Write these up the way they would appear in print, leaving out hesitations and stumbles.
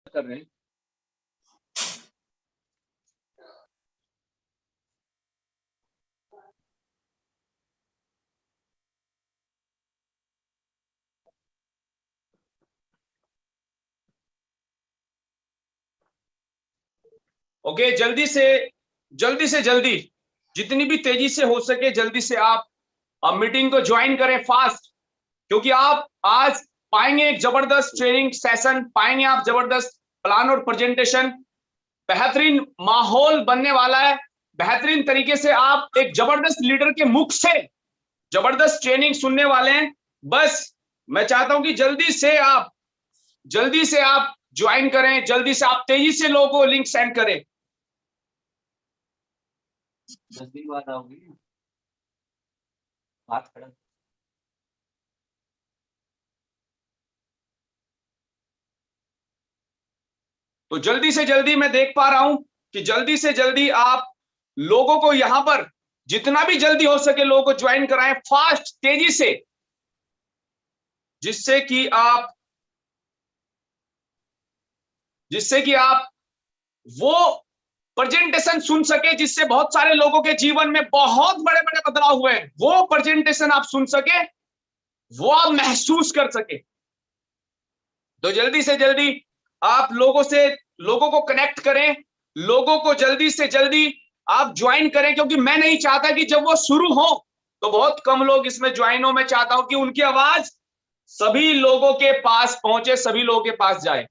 कर रहे हैं। ओके, जल्दी से जल्दी जितनी भी तेजी से हो सके जल्दी से आप मीटिंग को ज्वाइन करें फास्ट, क्योंकि आप आज पाएंगे एक जबरदस्त ट्रेनिंग सेशन, पाएंगे आप जबरदस्त प्लान और प्रेजेंटेशन, बेहतरीन माहौल बनने वाला है। बेहतरीन तरीके से आप एक जबरदस्त लीडर के मुख से जबरदस्त ट्रेनिंग सुनने वाले हैं। बस मैं चाहता हूं कि जल्दी से आप ज्वाइन करें, जल्दी से आप तेजी से लोगों को लिंक सेंड करें। 10 दिन बाद आओगी, हाथ खड़ा। तो जल्दी से जल्दी मैं देख पा रहा हूं कि जल्दी से जल्दी आप लोगों को यहां पर जितना भी जल्दी हो सके लोगों को ज्वाइन कराएं फास्ट, तेजी से, जिससे कि आप वो प्रेजेंटेशन सुन सके जिससे बहुत सारे लोगों के जीवन में बहुत बड़े बड़े बदलाव हुए हैं। वो प्रेजेंटेशन आप सुन सके, वो आप महसूस कर सके। तो जल्दी से जल्दी आप लोगों को कनेक्ट करें, लोगों को जल्दी से जल्दी आप ज्वाइन करें, क्योंकि मैं नहीं चाहता कि जब वो शुरू हो तो बहुत कम लोग इसमें ज्वाइन हो। मैं चाहता हूं कि उनकी आवाज सभी लोगों के पास पहुंचे, सभी लोगों के पास जाए।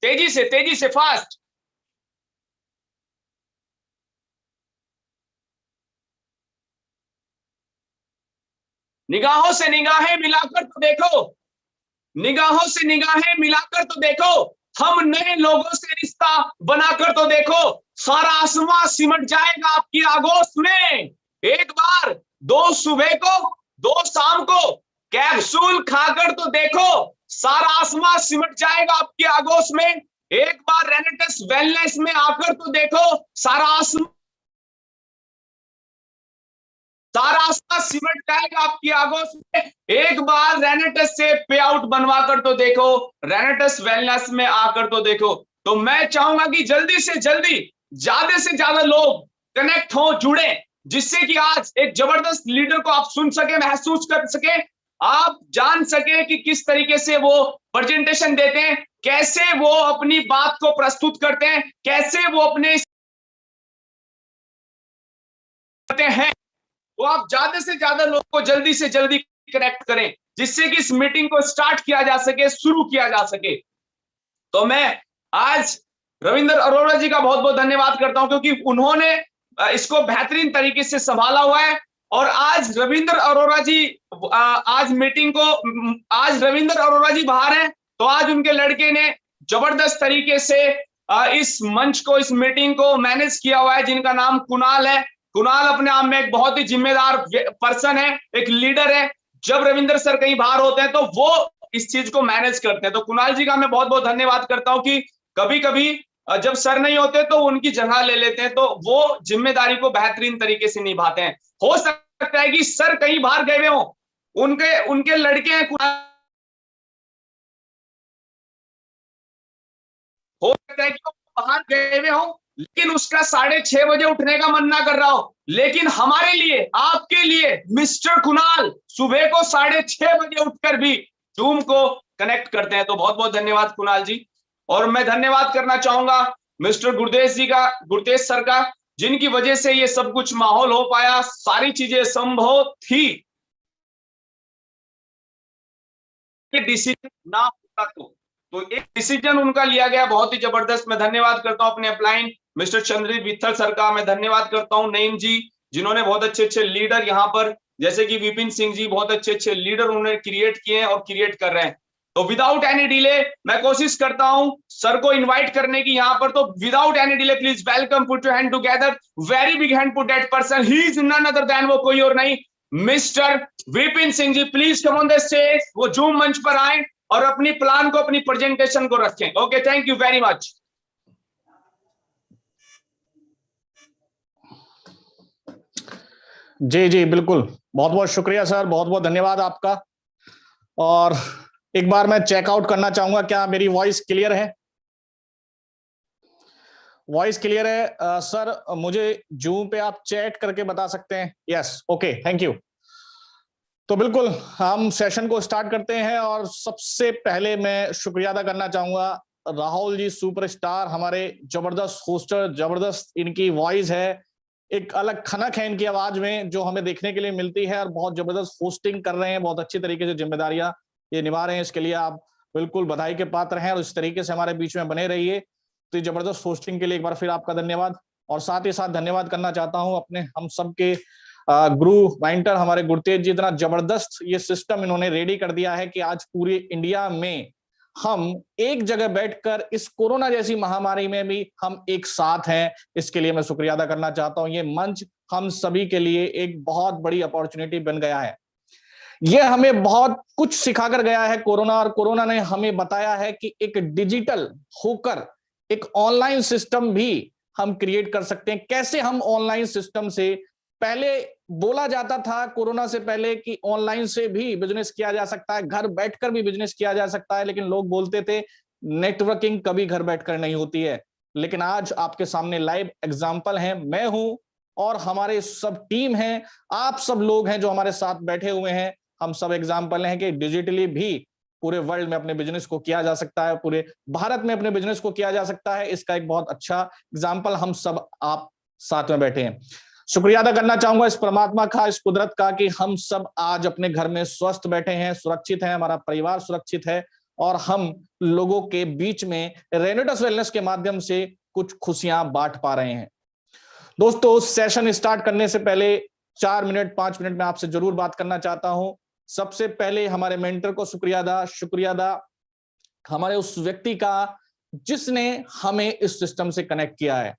तेजी से फास्ट। निगाहों से निगाहें मिलाकर तो देखो, निगाहों से निगाहें मिलाकर तो देखो, हम नए लोगों से रिश्ता बनाकर तो देखो, सारा आसमां सिमट जाएगा आपकी आगोश में। एक बार, दो सुबह को, दो शाम को कैप्सूल खाकर तो देखो, सारा आसमां सिमट जाएगा आपकी आगोश में। एक बार रेनेटस वेलनेस में आकर तो देखो, सारा आसमां सिमट जाएगा आपकी आगोश में। एक बार रेनेटस से पे आउट बनवा कर तो देखो, रेनेटस वेलनेस में आकर तो देखो। तो मैं चाहूंगा कि जल्दी से जल्दी ज्यादा से ज्यादा लोग कनेक्ट हो, जुड़े, जिससे कि आज एक जबरदस्त लीडर को आप सुन सके, महसूस कर सके, आप जान सके कि किस तरीके से वो प्रेजेंटेशन देते हैं, कैसे वो अपनी बात को प्रस्तुत करते हैं, कैसे वो अपने करते हैं। तो आप ज्यादा से ज्यादा लोगों को जल्दी से जल्दी कनेक्ट करें, जिससे कि इस मीटिंग को स्टार्ट किया जा सके, शुरू किया जा सके। तो मैं आज रविंद्र अरोड़ा जी का बहुत बहुत धन्यवाद करता हूं, क्योंकि उन्होंने इसको बेहतरीन तरीके से संभाला हुआ है। और आज रविंद्र अरोड़ा जी आज रविंद्र अरोड़ा जी बाहर हैं, तो आज उनके लड़के ने जबरदस्त तरीके से इस मंच को, इस मीटिंग को मैनेज किया हुआ है, जिनका नाम कुणाल है। कुणाल अपने आप में एक बहुत ही जिम्मेदार पर्सन है, एक लीडर है। जब रविंद्र सर कहीं बाहर होते हैं तो वो इस चीज को मैनेज करते हैं। तो कुणाल जी का मैं बहुत बहुत धन्यवाद करता हूं कि कभी कभी जब सर नहीं होते तो उनकी जगह ले लेते हैं, तो वो जिम्मेदारी को बेहतरीन तरीके से निभाते हैं। हो सकता है कि सर कहीं बाहर गए हुए हो, उनके उनके लड़के हैं, हो सकता है कि वो बाहर गए हुए हो, लेकिन उसका 6:30 बजे उठने का मन ना कर रहा हो, लेकिन हमारे लिए, आपके लिए मिस्टर कुणाल सुबह को 6:30 बजे उठकर भी जूम को कनेक्ट करते हैं। तो बहुत बहुत धन्यवाद कुणाल जी। और मैं धन्यवाद करना चाहूंगा मिस्टर गुरदेश सर का, जिनकी वजह से ये सब कुछ माहौल हो पाया, सारी चीजें संभव थी। डिसीजन ना होता तो एक डिसीजन उनका लिया गया, बहुत ही जबरदस्त। मैं धन्यवाद करता हूं अपने अपलाइन मिस्टर चंद्रित विठल सर का, मैं धन्यवाद करता हूं नईम जी, जिन्होंने बहुत अच्छे अच्छे लीडर यहाँ पर, जैसे कि विपिन सिंह जी, बहुत अच्छे अच्छे लीडर उन्होंने क्रिएट किए हैं और क्रिएट कर रहे हैं। तो विदाउट एनी डिले मैं कोशिश करता हूं सर को इनवाइट करने की यहाँ पर। तो without any delay please welcome, put your hand together, very big hand put that person, he is none other than, वो कोई और नहीं, mister Vipin Singh ji. Please come on the stage, वो जूम मंच पर आए और अपनी प्लान को, अपनी प्रेजेंटेशन को रखें। Okay, thank you very much. जी जी बिल्कुल, बहुत बहुत शुक्रिया सर, बहुत बहुत धन्यवाद आपका। और एक बार मैं चेकआउट करना चाहूंगा, क्या मेरी वॉइस क्लियर है? वॉइस क्लियर है सर? मुझे जूम पे आप चैट करके बता सकते हैं। Yes, okay, thank you. तो बिल्कुल हम सेशन को स्टार्ट करते हैं और सबसे पहले मैं शुक्रिया अदा करना चाहूंगा राहुल जी, सुपरस्टार, हमारे जबरदस्त होस्टर, जबरदस्त इनकी वॉइस है, एक अलग खनक है इनकी आवाज में जो हमें देखने के लिए मिलती है, और बहुत जबरदस्त होस्टिंग कर रहे हैं, बहुत अच्छी तरीके से जिम्मेदारियां ये निभा रहे हैं। इसके लिए आप बिल्कुल बधाई के पात्र हैं और इस तरीके से हमारे बीच में बने रहिए। तो जबरदस्त होस्टिंग के लिए एक बार फिर आपका धन्यवाद। और साथ ही साथ धन्यवाद करना चाहता हूं अपने हम सबके गुरु माइंटर हमारे गुरतेज जी, इतना जबरदस्त ये सिस्टम इन्होंने रेडी कर दिया है कि आज पूरे इंडिया में हम एक जगह बैठकर इस कोरोना जैसी महामारी में भी हम एक साथ हैं। इसके लिए मैं शुक्रिया अदा करना चाहता हूं। ये मंच हम सभी के लिए एक बहुत बड़ी अपॉर्चुनिटी बन गया है। ये हमें बहुत कुछ सिखाकर गया है कोरोना, और कोरोना ने हमें बताया है कि एक डिजिटल होकर एक ऑनलाइन सिस्टम भी हम क्रिएट कर सकते हैं। कैसे हम ऑनलाइन सिस्टम से, पहले बोला जाता था कोरोना से पहले कि ऑनलाइन से भी बिजनेस किया जा सकता है, घर बैठकर भी बिजनेस किया जा सकता है, लेकिन लोग बोलते थे नेटवर्किंग कभी घर बैठकर नहीं होती है। लेकिन आज आपके सामने लाइव एग्जांपल है, मैं हूं और हमारे सब टीम है, आप सब लोग हैं जो हमारे साथ बैठे हुए हैं, हम सब एग्जांपल हैं कि डिजिटली भी पूरे वर्ल्ड में अपने बिजनेस को किया जा सकता है, पूरे भारत में अपने बिजनेस को किया जा सकता है। इसका एक बहुत अच्छा एग्जांपल हम सब आप साथ में बैठे हैं। शुक्रिया अदा करना चाहूंगा इस परमात्मा का, इस कुदरत का, कि हम सब आज अपने घर में स्वस्थ बैठे हैं, सुरक्षित हैं, हमारा परिवार सुरक्षित है, और हम लोगों के बीच में रेनेटस वेलनेस के माध्यम से कुछ खुशियां बांट पा रहे हैं। दोस्तों, सेशन स्टार्ट करने से पहले 4 मिनट 5 मिनट में आपसे जरूर बात करना चाहता हूं। सबसे पहले हमारे मेंटर को शुक्रिया अदा हमारे उस व्यक्ति का जिसने हमें इस सिस्टम से कनेक्ट किया है।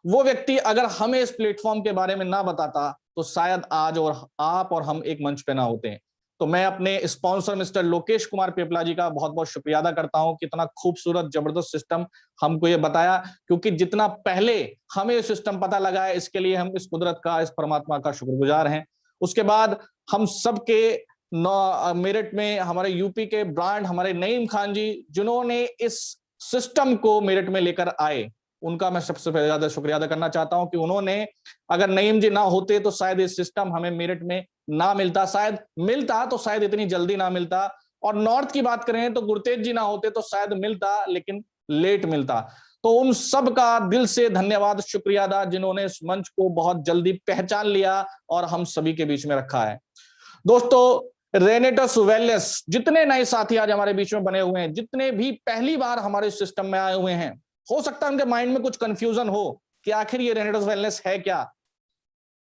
वो व्यक्ति अगर हमें इस प्लेटफॉर्म के बारे में ना बताता तो शायद आज और आप और हम एक मंच पे ना होते हैं। तो मैं अपने स्पॉन्सर मिस्टर लोकेश कुमार पेपला जी का बहुत बहुत शुक्रिया अदा करता हूं, कितना खूबसूरत जबरदस्त सिस्टम हमको ये बताया, क्योंकि जितना पहले हमें ये सिस्टम पता लगा है, इसके लिए हम इस कुदरत का, इस परमात्मा का शुक्रगुजार हैं। उसके बाद हम सबके मेरठ में हमारे यूपी के ब्रांड हमारे नईम खान जी, जिन्होंने इस सिस्टम को मेरठ में लेकर आए, उनका मैं सबसे ज्यादा शुक्रिया अदा करना चाहता हूं कि उन्होंने, अगर नईम जी ना होते तो शायद ये सिस्टम हमें मेरठ में ना मिलता, शायद मिलता तो शायद इतनी जल्दी ना मिलता। और नॉर्थ की बात करें तो गुरतेज जी ना होते तो शायद मिलता, लेकिन लेट मिलता। तो उन सब का दिल से धन्यवाद, शुक्रिया अदा, जिन्होंने इस मंच को बहुत जल्दी पहचान लिया और हम सभी के बीच में रखा है। दोस्तों, रेनेटस वेलनेस, जितने नए साथी आज हमारे बीच में बने हुए हैं, जितने भी पहली बार हमारे सिस्टम में आए हुए हैं, हो सकता है उनके माइंड में कुछ कंफ्यूजन हो कि आखिर ये रेनेटस वेलनेस है क्या।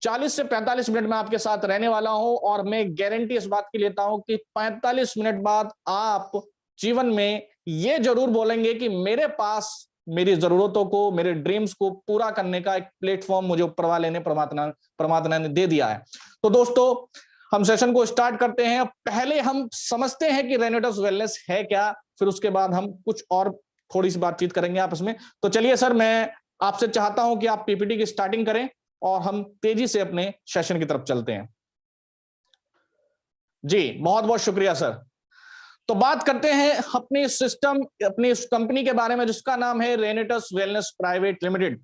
40 से 45 मिनट में आपके साथ रहने वाला हूं, और मैं गारंटी इस बात की लेता हूं कि 45 मिनट बाद आप जीवन में ये जरूर बोलेंगे कि मेरे पास मेरी जरूरतों को, मेरे ड्रीम्स को पूरा करने का एक प्लेटफॉर्म मुझे ऊपर वाले ने, परमात्मा ने दे दिया है। तो दोस्तों, हम सेशन को स्टार्ट करते हैं। पहले हम समझते हैं कि रेनेटस वेलनेस है क्या, फिर उसके बाद हम कुछ और थोड़ी सी बातचीत करेंगे आपस में। तो चलिए सर, मैं आपसे चाहता हूं कि आप पीपीटी की स्टार्टिंग करें और हम तेजी से अपने सेशन की तरफ चलते हैं। जी, बहुत बहुत शुक्रिया सर। तो बात करते हैं अपने सिस्टम, अपनी इस कंपनी के बारे में जिसका नाम है रेनेटस वेलनेस प्राइवेट लिमिटेड।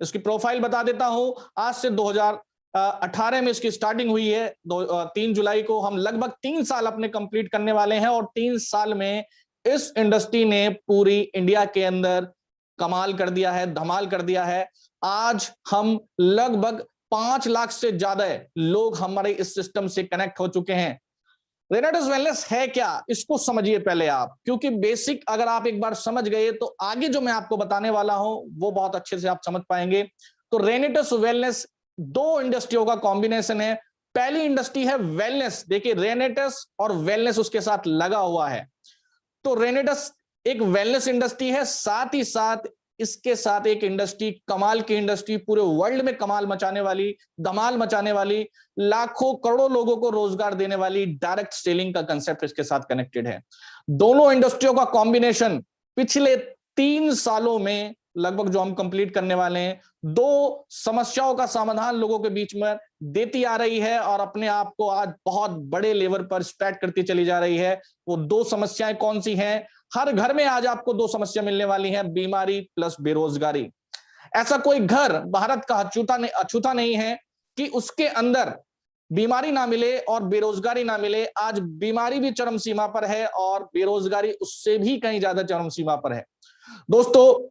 इसकी प्रोफाइल बता देता हूं। आज से 2018 में इसकी स्टार्टिंग हुई है। 3 जुलाई को हम लगभग 3 साल अपने कंप्लीट करने वाले हैं, और 3 साल में इस इंडस्ट्री ने पूरी इंडिया के अंदर कमाल कर दिया है, धमाल कर दिया है। आज हम लगभग 5 लाख से ज्यादा लोग हमारे इस सिस्टम से कनेक्ट हो चुके हैं। रेनेटस वेलनेस है क्या, इसको समझिए पहले आप, क्योंकि बेसिक अगर आप एक बार समझ गए तो आगे जो मैं आपको बताने वाला हूं वो बहुत अच्छे से आप समझ पाएंगे। तो रेनेटस वेलनेस 2 इंडस्ट्रियों का कॉम्बिनेशन है। पहली इंडस्ट्री है वेलनेस, देखिए रेनेटस और वेलनेस उसके साथ लगा हुआ है। तो रेनेटस एक वेलनेस इंडस्ट्री है, साथ ही साथ इसके साथ एक इंडस्ट्री, कमाल की इंडस्ट्री, पूरे वर्ल्ड में कमाल मचाने वाली, धमाल मचाने वाली, लाखों करोड़ों लोगों को रोजगार देने वाली डायरेक्ट सेलिंग का कंसेप्ट इसके साथ कनेक्टेड है। दोनों इंडस्ट्रियों का कॉम्बिनेशन पिछले 3 सालों में लगभग जो हम कंप्लीट करने वाले हैं, 2 समस्याओं का समाधान लोगों के बीच में देती आ रही है और अपने आप को आज बहुत बड़े लेवल पर स्प्रेड करती चली जा रही है। वो 2 समस्याएं कौन सी हैं? हर घर में आज आपको 2 समस्या मिलने वाली हैं, बीमारी प्लस बेरोजगारी। ऐसा कोई घर भारत का अछूता नहीं है कि उसके अंदर बीमारी ना मिले और बेरोजगारी ना मिले। आज बीमारी भी चरम सीमा पर है और बेरोजगारी उससे भी कहीं ज्यादा चरम सीमा पर है। दोस्तों,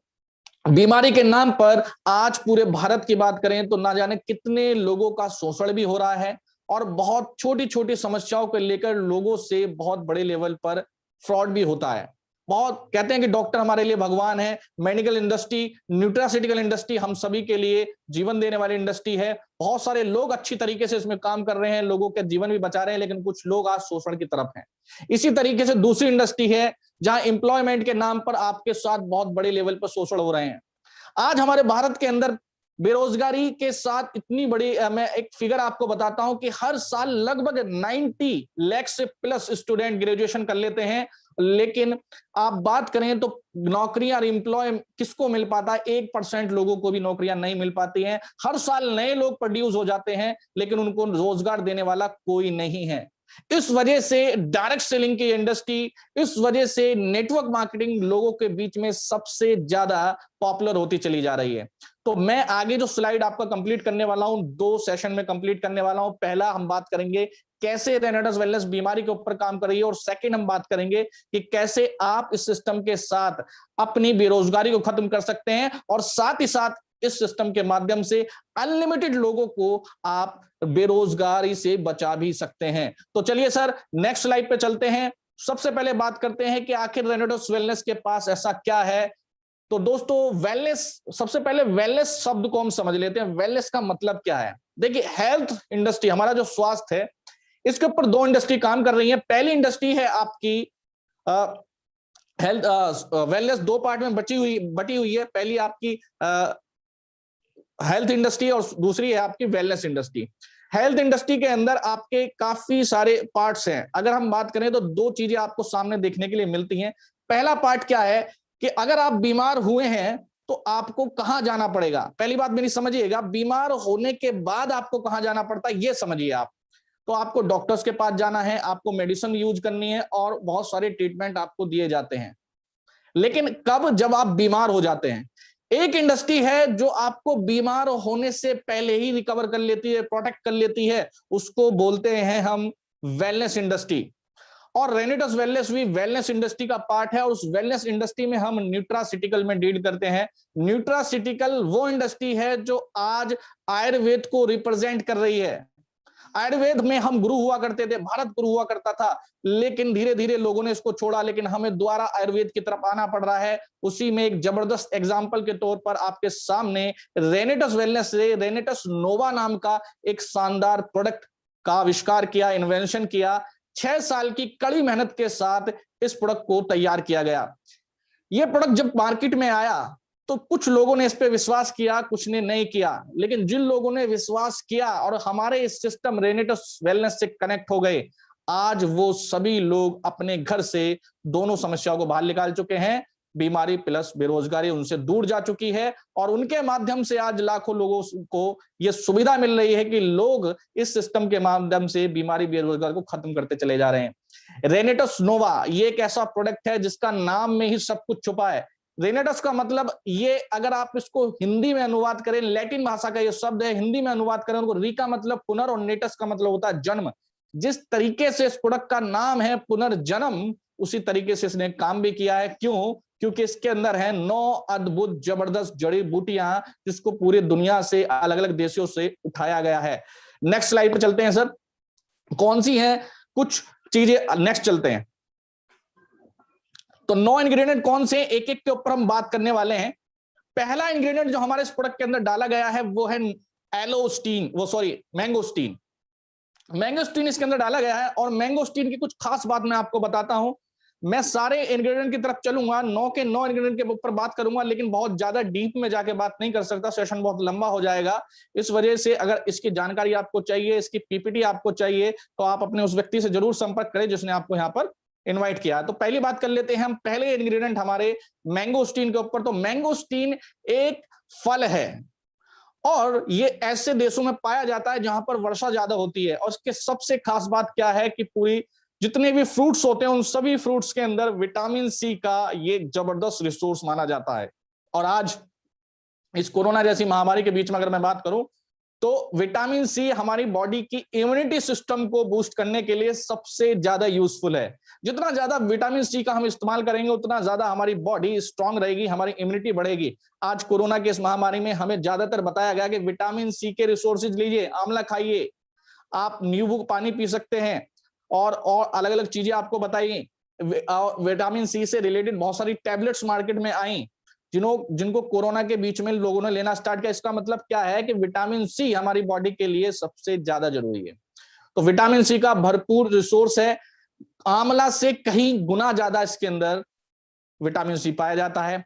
बीमारी के नाम पर आज पूरे भारत की बात करें तो ना जाने कितने लोगों का शोषण भी हो रहा है और बहुत छोटी छोटी समस्याओं को लेकर लोगों से बहुत बड़े लेवल पर फ्रॉड भी होता है। बहुत कहते हैं कि डॉक्टर हमारे लिए भगवान है, मेडिकल इंडस्ट्री, न्यूट्रास्यूटिकल इंडस्ट्री हम सभी के लिए जीवन देने वाली इंडस्ट्री है। बहुत सारे लोग अच्छी तरीके से इसमें काम कर रहे हैं, लोगों के जीवन भी बचा रहे हैं, लेकिन कुछ लोग आज शोषण की तरफ हैं। इसी तरीके से दूसरी इंडस्ट्री है जहां एम्प्लॉयमेंट के नाम पर आपके साथ बहुत बड़े लेवल पर शोषण हो रहे हैं। आज हमारे भारत के अंदर बेरोजगारी के साथ इतनी बड़ी, मैं एक फिगर आपको बताता हूं कि हर साल लगभग 90 लाख से प्लस स्टूडेंट ग्रेजुएशन कर लेते हैं, लेकिन आप बात करें तो नौकरियां और एम्प्लॉय किसको मिल पाता है? 1% लोगों को भी नौकरियां नहीं मिल पाती हैं। हर साल नए लोग प्रोड्यूस हो जाते हैं, लेकिन उनको रोजगार देने वाला कोई नहीं है। इस वजह से डायरेक्ट सेलिंग की इंडस्ट्री, इस वजह से नेटवर्क मार्केटिंग लोगों के बीच में सबसे ज्यादा पॉपुलर होती चली जा रही है। तो मैं आगे जो स्लाइड आपका कंप्लीट करने वाला हूं, 2 सेशन में कंप्लीट करने वाला हूं। पहला हम बात करेंगे कैसे रेनेडस वेलनेस बीमारी के ऊपर काम कर रही है और सेकंड हम बात करेंगे कि कैसे आप इस सिस्टम के साथ अपनी बेरोजगारी को खत्म कर सकते हैं और साथ ही साथ इस सिस्टम के माध्यम से अनलिमिटेड लोगों को आप बेरोजगारी से बचा भी सकते हैं। तो चलिए सर, नेक्स्ट स्लाइड पे चलते हैं। सबसे पहले बात करते हैं कि आखिर रेनेडस वेलनेस के पास ऐसा क्या है। तो दोस्तों, वेलनेस, सबसे पहले वेलनेस शब्द को हम समझ लेते हैं। वेलनेस का मतलब क्या है? देखिए, हेल्थ इंडस्ट्री, हमारा जो स्वास्थ्य है, इसके ऊपर 2 इंडस्ट्री काम कर रही है। पहली इंडस्ट्री है आपकी हेल्थ, वेलनेस 2 पार्ट में बटी हुई है। पहली आपकी हेल्थ इंडस्ट्री और दूसरी है आपकी वेलनेस इंडस्ट्री। हेल्थ इंडस्ट्री के अंदर आपके काफी सारे पार्ट्स हैं। अगर हम बात करें तो 2 चीजें आपको सामने देखने के लिए मिलती हैं। पहला पार्ट क्या है कि अगर आप बीमार हुए हैं तो आपको कहां जाना पड़ेगा। पहली बात मेरी समझिएगा, बीमार होने के बाद आपको कहां जाना पड़ता है ये समझिए आप। तो आपको डॉक्टर्स के पास जाना है, आपको मेडिसिन यूज करनी है और बहुत सारे ट्रीटमेंट आपको दिए जाते हैं। लेकिन कब? जब आप बीमार हो जाते हैं। एक इंडस्ट्री है जो आपको बीमार होने से पहले ही रिकवर कर लेती है, प्रोटेक्ट कर लेती है, उसको बोलते हैं हम वेलनेस इंडस्ट्री। और रेनेडस वेलनेस भी वेलनेस इंडस्ट्री का पार्ट है और उस वेलनेस इंडस्ट्री में हम न्यूट्रासिटिकल में डील करते हैं। न्यूट्रासिटिकल वो इंडस्ट्री है जो आज आयुर्वेद को रिप्रेजेंट कर रही है। आयुर्वेद में हम गुरु हुआ करते थे, भारत गुरु हुआ करता था, लेकिन धीरे धीरे लोगों ने इसको छोड़ा, लेकिन हमें दोबारा आयुर्वेद की तरफ आना पड़ रहा है। उसी में एक जबरदस्त एग्जांपल के तौर पर आपके सामने रेनेटस वेलनेस से रेनेटस नोवा नाम का एक शानदार प्रोडक्ट का आविष्कार किया, इन्वेंशन किया। 6 साल की कड़ी मेहनत के साथ इस प्रोडक्ट को तैयार किया गया। यह प्रोडक्ट जब मार्केट में आया तो कुछ लोगों ने इस पे विश्वास किया, कुछ ने नहीं किया, लेकिन जिन लोगों ने विश्वास किया और हमारे इस सिस्टम रेनेटस वेलनेस से कनेक्ट हो गए, आज वो सभी लोग अपने घर से दोनों समस्याओं को बाहर निकाल चुके हैं। बीमारी प्लस बेरोजगारी उनसे दूर जा चुकी है और उनके माध्यम से आज लाखों लोगों को यह सुविधा मिल रही है कि लोग इस सिस्टम के माध्यम से बीमारी बेरोजगारी को खत्म करते चले जा रहे हैं। रेनेटस नोवा ये एक ऐसा प्रोडक्ट है जिसका नाम में ही सब कुछ छुपा है। रेनेटस का मतलब, ये अगर आप इसको हिंदी में अनुवाद करें, लैटिन भाषा का ये शब्द है, हिंदी में अनुवाद करें उनको, री का मतलब पुनर और नेटस का मतलब होता है जन्म। जिस तरीके से इस प्रोडक्ट का नाम है पुनर्जन्म, उसी तरीके से इसने काम भी किया है। क्यों? क्योंकि इसके अंदर है 9 अद्भुत जबरदस्त जड़ी बूटियां जिसको पूरे दुनिया से अलग अलग देशों से उठाया गया है। नेक्स्ट स्लाइड पर चलते हैं सर, कौन सी है कुछ चीजें, नेक्स्ट चलते हैं। तो 9 इंग्रेडिएंट कौन से, एक एक के ऊपर हम बात करने वाले हैं। पहला इंग्रेडिएंट जो हमारे इस प्रोडक्ट के अंदर डाला गया है वो है मैंगोस्टीन। मैंगोस्टीन इसके अंदर डाला गया है और मैंगोस्टीन की कुछ खास बात मैं आपको बताता हूं। मैं सारे इंग्रेडिएंट की तरफ चलूंगा, 9 के 9 इंग्रेडिएंट के ऊपर बात करूंगा, लेकिन बहुत ज्यादा डीप में जाके बात नहीं कर सकता, सेशन बहुत लंबा हो जाएगा। इस वजह से अगर इसकी जानकारी आपको चाहिए, इसकी पीपीटी आपको चाहिए, तो आप अपने उस व्यक्ति से जरूर संपर्क करें जिसने आपको यहाँ पर इनवाइट किया। तो पहली बात कर लेते हैं हम पहले इंग्रेडिएंट हमारे मैंगोस्टीन के ऊपर। तो मैंगोस्टीन एक फल है और ये ऐसे देशों में पाया जाता है जहां पर वर्षा ज्यादा होती है। और इसके सबसे खास बात क्या है कि पूरी जितने भी फ्रूट्स होते हैं उन सभी फ्रूट्स के अंदर विटामिन सी का ये जबरदस्त रिसोर्स माना जाता है। और आज इस कोरोना जैसी महामारी के बीच में अगर मैं बात करूं तो विटामिन सी हमारी बॉडी की इम्यूनिटी सिस्टम को बूस्ट करने के लिए सबसे ज्यादा यूजफुल है। जितना ज्यादा विटामिन सी का हम इस्तेमाल करेंगे उतना ज्यादा हमारी बॉडी स्ट्रांग रहेगी, हमारी इम्यूनिटी बढ़ेगी। आज कोरोना की इस महामारी में हमें ज्यादातर बताया गया कि विटामिन सी के रिसोर्सेज लीजिए, आंवला खाइए, आप नींबू पानी पी सकते हैं और अलग अलग चीजें आपको बताई। विटामिन सी से रिलेटेड बहुत सारी टैबलेट्स मार्केट में आई जिनको कोरोना के बीच में लोगों ने लेना स्टार्ट किया। इसका मतलब क्या है कि विटामिन सी हमारी बॉडी के लिए सबसे ज्यादा जरूरी है। तो विटामिन सी का भरपूर रिसोर्स है, आंवला से कहीं गुना ज्यादा इसके अंदर विटामिन सी पाया जाता है।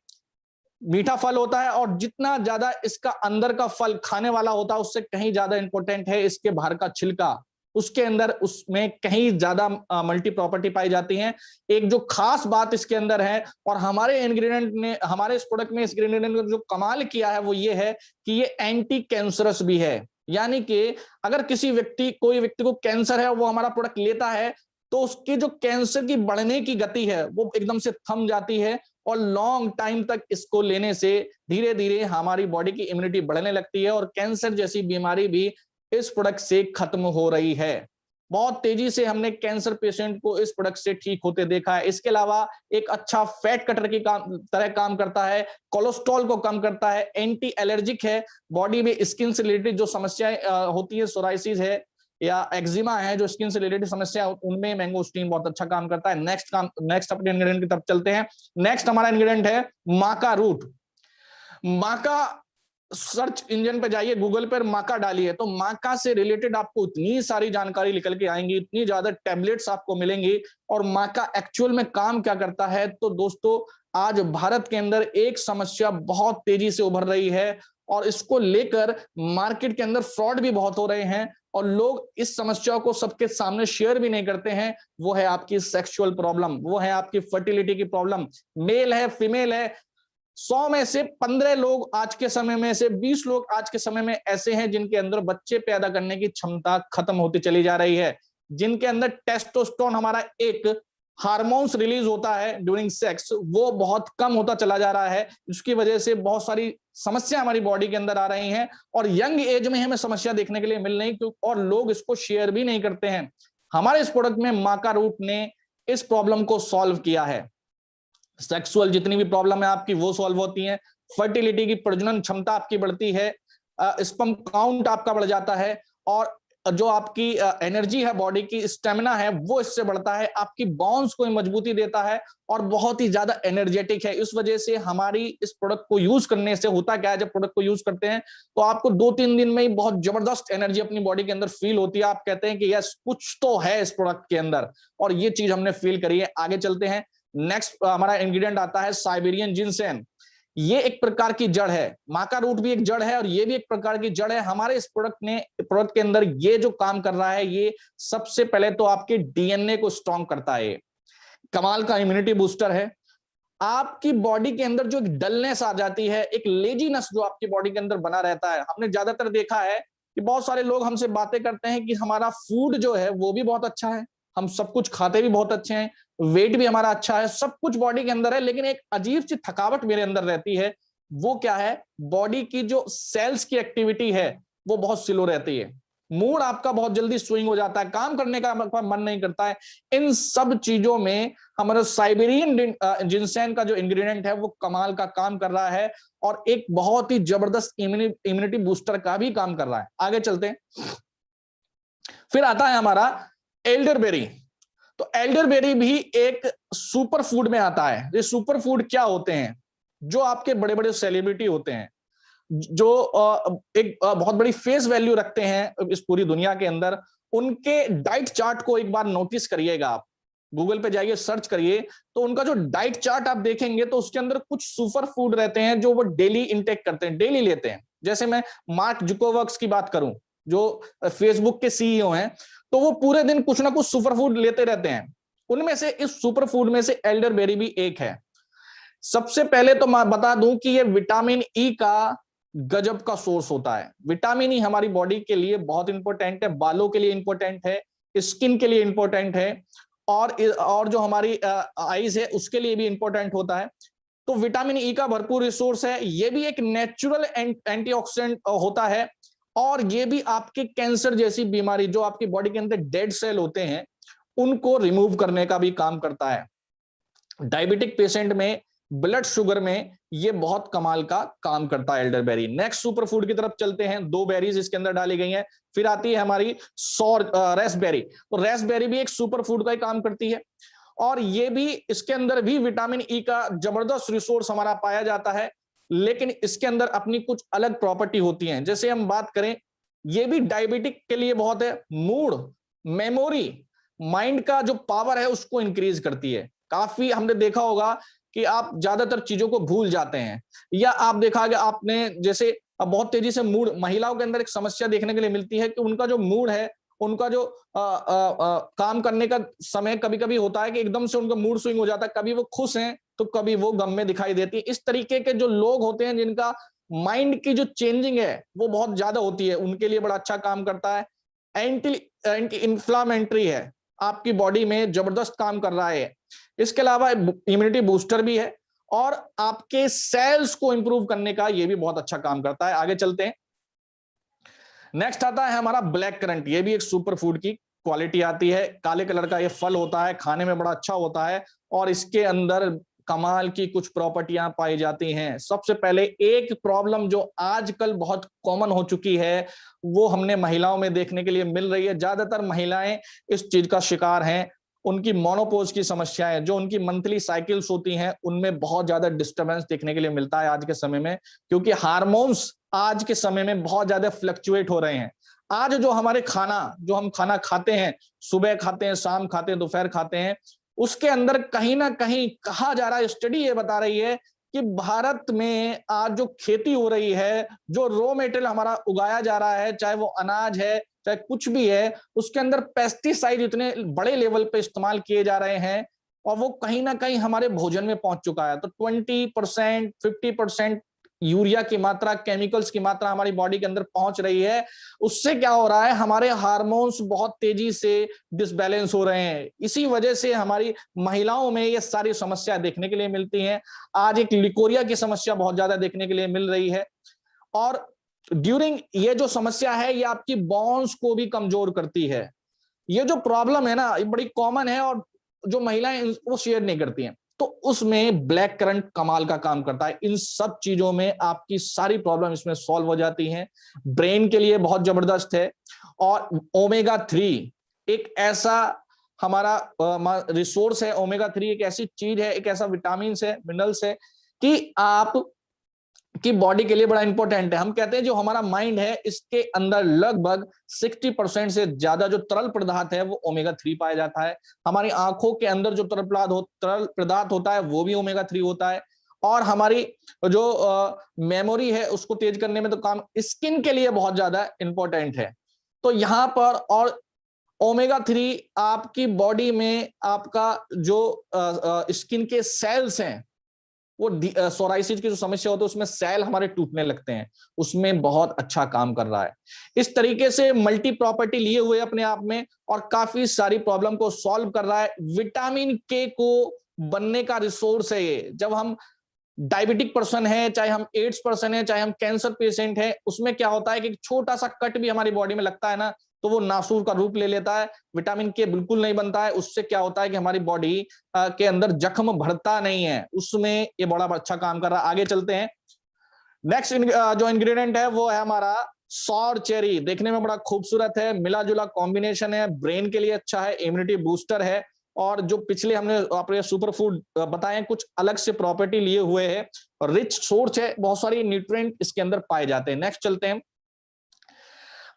मीठा फल होता है और जितना ज्यादा इसका अंदर का फल खाने वाला होता है उससे कहीं ज्यादा इंपॉर्टेंट है इसके बाहर का छिलका, उसके अंदर उसमें कहीं ज्यादा मल्टी प्रॉपर्टी पाई जाती है। एक जो खास बात इसके अंदर है और हमारे इंग्रेडिएंट ने, हमारे इस प्रोडक्ट में इस इंग्रेडिएंट ने जो कमाल किया है वो ये है कि ये एंटी कैंसरस भी है। यानी कि अगर कोई व्यक्ति को कैंसर है, वो हमारा प्रोडक्ट लेता है तो उसकी जो कैंसर की बढ़ने की गति है वो एकदम से थम जाती है और लॉन्ग टाइम तक इसको लेने से धीरे धीरे हमारी बॉडी की इम्यूनिटी बढ़ने लगती है और कैंसर जैसी बीमारी भी इस प्रोडक्ट से खत्म हो रही है। बहुत तेजी से हमने कैंसर पेशेंट को इस प्रोडक्ट से ठीक होते देखा है। इसके अलावा एक अच्छा फैट कटर की तरह काम करता है, कोलेस्ट्रॉल को कम करता है, एंटी एलर्जिक है, बॉडी में स्किन से रिलेटेड जो समस्याएं होती है, सोराइसिस है या एक्जिमा है, जो स्किन से रिलेटेड समस्या उनमें मैंगोस्टीन बहुत अच्छा काम करता है। नेक्स्ट अपने इंग्रेडिएंट की तरफ चलते हैं। नेक्स्ट हमारा इंग्रेडिएंट है माका रूट। माका, सर्च इंजन पे जाइए, गूगल पर माका डालिए तो माका से रिलेटेड आपको इतनी सारी जानकारी निकल के आएंगी, इतनी ज्यादा टैबलेट्स आपको मिलेंगी। और माका एक्चुअल में काम क्या करता है, तो दोस्तों आज भारत के अंदर एक समस्या बहुत तेजी से उभर रही है और इसको लेकर मार्केट के अंदर फ्रॉड भी बहुत हो रहे हैं और लोग इस समस्या को सबके सामने शेयर भी नहीं करते हैं। वो है आपकी सेक्सुअल प्रॉब्लम, वो है आपकी फर्टिलिटी की प्रॉब्लम। मेल है, फीमेल है, 100 में से 15 लोग आज के समय में से 20 लोग आज के समय में ऐसे हैं जिनके अंदर बच्चे पैदा करने की क्षमता खत्म होती चली जा रही है, जिनके अंदर टेस्टोस्टेरोन हमारा एक हार्मोन्स रिलीज होता है ड्यूरिंग सेक्स, वो बहुत कम होता चला जा रहा है। इसकी वजह से बहुत सारी समस्या हमारी बॉडी के अंदर आ रही हैं और यंग एज में हमें समस्या देखने के लिए मिल रही और लोग इसको शेयर भी नहीं करते हैं। हमारे इस प्रोडक्ट में माका रूट ने इस प्रॉब्लम को सॉल्व किया है। सेक्सुअल जितनी भी प्रॉब्लम है आपकी वो सॉल्व होती है, फर्टिलिटी की प्रजनन क्षमता आपकी बढ़ती है, स्पर्म काउंट आपका बढ़ जाता है और जो आपकी एनर्जी है, बॉडी की स्टेमिना है वो इससे बढ़ता है, आपकी बोन्स को मजबूती देता है और बहुत ही ज्यादा एनर्जेटिक है। इस वजह से हमारी इस प्रोडक्ट को यूज करने से होता क्या है, जब प्रोडक्ट को यूज करते हैं तो आपको 2-3 दिन में ही बहुत जबरदस्त एनर्जी अपनी बॉडी के अंदर फील होती है। आप कहते हैं कि यस कुछ तो है इस प्रोडक्ट के अंदर, और ये चीज हमने फील करी है। आगे चलते हैं। नेक्स्ट हमारा इंग्रेडिएंट आता है साइबेरियन जिनसेन। ये एक प्रकार की जड़ है, माका रूट भी एक जड़ है और ये भी एक प्रकार की जड़ है। हमारे इस प्रोडक्ट के अंदर ये जो काम कर रहा है, ये सबसे पहले तो आपके डीएनए को स्ट्रांग करता है। कमाल का इम्यूनिटी बूस्टर है। आपकी बॉडी के अंदर जो एक डलनेस आ जाती है, एक लेजीनेस जो आपकी बॉडी के अंदर बना रहता है, हमने ज्यादातर देखा है कि बहुत सारे लोग हमसे बातें करते हैं कि हमारा फूड जो है वो भी बहुत अच्छा है, हम सब कुछ खाते भी बहुत अच्छे हैं, वेट भी हमारा अच्छा है, सब कुछ बॉडी के अंदर है, लेकिन एक अजीब सी थकावट मेरे अंदर रहती है। वो क्या है, बॉडी की जो सेल्स की एक्टिविटी है वो बहुत स्लो रहती है, मूड आपका बहुत जल्दी स्विंग हो जाता है, काम करने का मन नहीं करता है। इन सब चीजों में हमारा साइबेरियन जिनसेन का जो इंग्रेडिएंट है वो कमाल का काम कर रहा है और एक बहुत ही जबरदस्त इम्यूनिटी बूस्टर का भी काम कर रहा है। आगे चलते हैं। फिर आता है हमारा एल्डरबेरी। तो एल्डरबेरी भी एक सुपर फूड में आता है। ये सुपर फूड क्या होते हैं, जो आपके बड़े बड़े सेलिब्रिटी होते हैं, जो एक बहुत बड़ी फेस वैल्यू रखते हैं इस पूरी दुनिया के अंदर, उनके डाइट चार्ट को एक बार नोटिस करिएगा। आप गूगल पे जाइए, सर्च करिए, तो उनका जो डाइट चार्ट आप देखेंगे तो उसके अंदर कुछ सुपर फूड रहते हैं जो वो डेली इंटेक करते हैं, डेली लेते हैं। जैसे मैं मार्क जुकरबर्ग की बात करूं, जो फेसबुक के सीईओ हैं, तो वो पूरे दिन कुछ ना कुछ सुपर फूड लेते रहते हैं। उनमें से इस सुपर फूड में से एल्डरबेरी भी एक है। सबसे पहले तो मैं बता दूं कि ये विटामिन ई का गजब का सोर्स होता है। विटामिन ई हमारी बॉडी के लिए बहुत इंपॉर्टेंट है, बालों के लिए इंपॉर्टेंट है, स्किन के लिए इंपॉर्टेंट है, और जो हमारी आईज है उसके लिए भी इंपॉर्टेंट होता है। तो विटामिन ई का भरपूर रिसोर्स है। ये भी एक नेचुरल एंटीऑक्सीडेंट होता है, और ये भी आपके कैंसर जैसी बीमारी, जो आपकी बॉडी के अंदर डेड सेल होते हैं, उनको रिमूव करने का भी काम करता है। डायबिटिक पेशेंट में, ब्लड शुगर में ये बहुत कमाल का काम करता है एल्डरबेरी। नेक्स्ट सुपर फूड की तरफ चलते हैं। 2 बेरीज इसके अंदर डाली गई हैं। फिर आती है हमारी रेस्पबेरी। तो रेस्पबेरी भी एक सुपर फूड का ही काम करती है, और ये भी, इसके अंदर भी विटामिन ई का जबरदस्त रिसोर्स हमारा पाया जाता है, लेकिन इसके अंदर अपनी कुछ अलग प्रॉपर्टी होती हैं। जैसे हम बात करें, ये भी डायबिटिक के लिए बहुत है। मूड, मेमोरी, माइंड का जो पावर है उसको इंक्रीज करती है। काफी हमने देखा होगा कि आप ज्यादातर चीजों को भूल जाते हैं, या आप देखा कि आपने जैसे बहुत तेजी से मूड, महिलाओं के अंदर एक समस्या देखने के लिए मिलती है कि उनका जो मूड है, उनका जो काम करने का समय कभी कभी होता है कि एकदम से उनका मूड स्विंग हो जाता है, कभी वो खुश हैं तो कभी वो गम में दिखाई देती है। इस तरीके के जो लोग होते हैं जिनका माइंड की जो चेंजिंग है वो बहुत ज्यादा होती है, उनके लिए बड़ा अच्छा काम करता है। एंटी इंफ्लामेटरी है, आपकी बॉडी में जबरदस्त काम कर रहा है। इसके अलावा इम्यूनिटी बूस्टर भी है, और आपके सेल्स को इंप्रूव करने का ये भी बहुत अच्छा काम करता है। आगे चलते हैं। नेक्स्ट आता है हमारा ब्लैक करंट। ये भी एक सुपर फूड की क्वालिटी आती है। काले कलर का ये फल होता है, खाने में बड़ा अच्छा होता है, और इसके अंदर कमाल की कुछ प्रॉपर्टियां पाई जाती हैं। सबसे पहले एक प्रॉब्लम जो आजकल बहुत कॉमन हो चुकी है, वो हमने महिलाओं में देखने के लिए मिल रही है। ज्यादातर महिलाएं इस चीज का शिकार हैं। उनकी मोनोपोज की समस्याएं, जो उनकी मंथली साइकिल्स होती हैं, उनमें बहुत ज्यादा डिस्टरबेंस देखने के लिए मिलता है आज के समय में, क्योंकि हार्मोन्स आज के समय में बहुत ज्यादा फ्लक्चुएट हो रहे हैं। आज जो हमारे जो हम खाना खाते हैं, सुबह खाते हैं, शाम खाते हैं, दोपहर खाते हैं, उसके अंदर कहीं ना कहीं कहा जा रहा है, स्टडी ये बता रही है कि भारत में आज जो खेती हो रही है, जो रॉ मटेरियल हमारा उगाया जा रहा है, चाहे वो अनाज है, चाहे कुछ भी है, उसके अंदर पेस्टिसाइड इतने बड़े लेवल पे इस्तेमाल किए जा रहे हैं, और वो कहीं ना कहीं हमारे भोजन में पहुंच चुका है। तो 20%, 50% यूरिया की मात्रा, केमिकल्स की मात्रा हमारी बॉडी के अंदर पहुंच रही है। उससे क्या हो रहा है, हमारे हार्मोन्स बहुत तेजी से डिसबैलेंस हो रहे हैं। इसी वजह से हमारी महिलाओं में ये सारी समस्या देखने के लिए मिलती हैं। आज एक लिकोरिया की समस्या बहुत ज्यादा देखने के लिए मिल रही है, और ड्यूरिंग ये जो समस्या है, ये आपकी बोन्स को भी कमजोर करती है। ये जो प्रॉब्लम है ना, ये बड़ी कॉमन है, और जो महिलाएं वो शेयर नहीं करती हैं। तो उसमें ब्लैक करंट कमाल का काम करता है। इन सब चीजों में आपकी सारी प्रॉब्लम इसमें सॉल्व हो जाती हैं। ब्रेन के लिए बहुत जबरदस्त है। और ओमेगा 3 एक ऐसा हमारा रिसोर्स है। ओमेगा 3 एक ऐसी चीज है, एक ऐसा विटामिन है, मिनरल्स है, कि आप की बॉडी के लिए बड़ा इंपॉर्टेंट है। हम कहते हैं जो हमारा माइंड है, इसके अंदर लगभग 60% से ज्यादा जो तरल पदार्थ है वो ओमेगा 3 पाया जाता है। हमारी आंखों के अंदर जो तरल पदार्थ होता है वो भी ओमेगा 3 होता है। और हमारी जो मेमोरी है उसको तेज करने में तो काम, स्किन के लिए बहुत ज्यादा इंपॉर्टेंट है। तो यहां पर, और ओमेगा 3 आपकी बॉडी में आपका जो स्किन के सेल्स हैं, वो सोराइसिस की जो समस्या होती है उसमें सेल हमारे टूटने लगते हैं, उसमें बहुत अच्छा काम कर रहा है। इस तरीके से मल्टी प्रॉपर्टी लिए हुए अपने आप में, और काफी सारी प्रॉब्लम को सॉल्व कर रहा है। विटामिन के को बनने का रिसोर्स है ये। जब हम डायबिटिक पर्सन है, चाहे हम एड्स पर्सन है, चाहे हम कैंसर पेशेंट है, उसमें क्या होता है कि छोटा सा कट भी हमारी बॉडी में लगता है ना, तो वो नासूर का रूप ले लेता है। विटामिन के बिल्कुल नहीं बनता है। उससे क्या होता है कि हमारी बॉडी के अंदर जख्म बढ़ता नहीं है, उसमें ये बड़ा अच्छा काम कर रहा है। आगे चलते हैं। नेक्स्ट जो इंग्रेडिएंट है वो है हमारा सॉर चेरी। देखने में बड़ा खूबसूरत है, मिला जुला कॉम्बिनेशन है, ब्रेन के लिए अच्छा है, इम्यूनिटी बूस्टर है, और जो पिछले हमने अपने सुपर फूड बताए कुछ अलग से प्रॉपर्टी लिए हुए है, और रिच सोर्स है, बहुत सारी न्यूट्रिएंट इसके अंदर पाए जाते हैं। नेक्स्ट चलते हैं।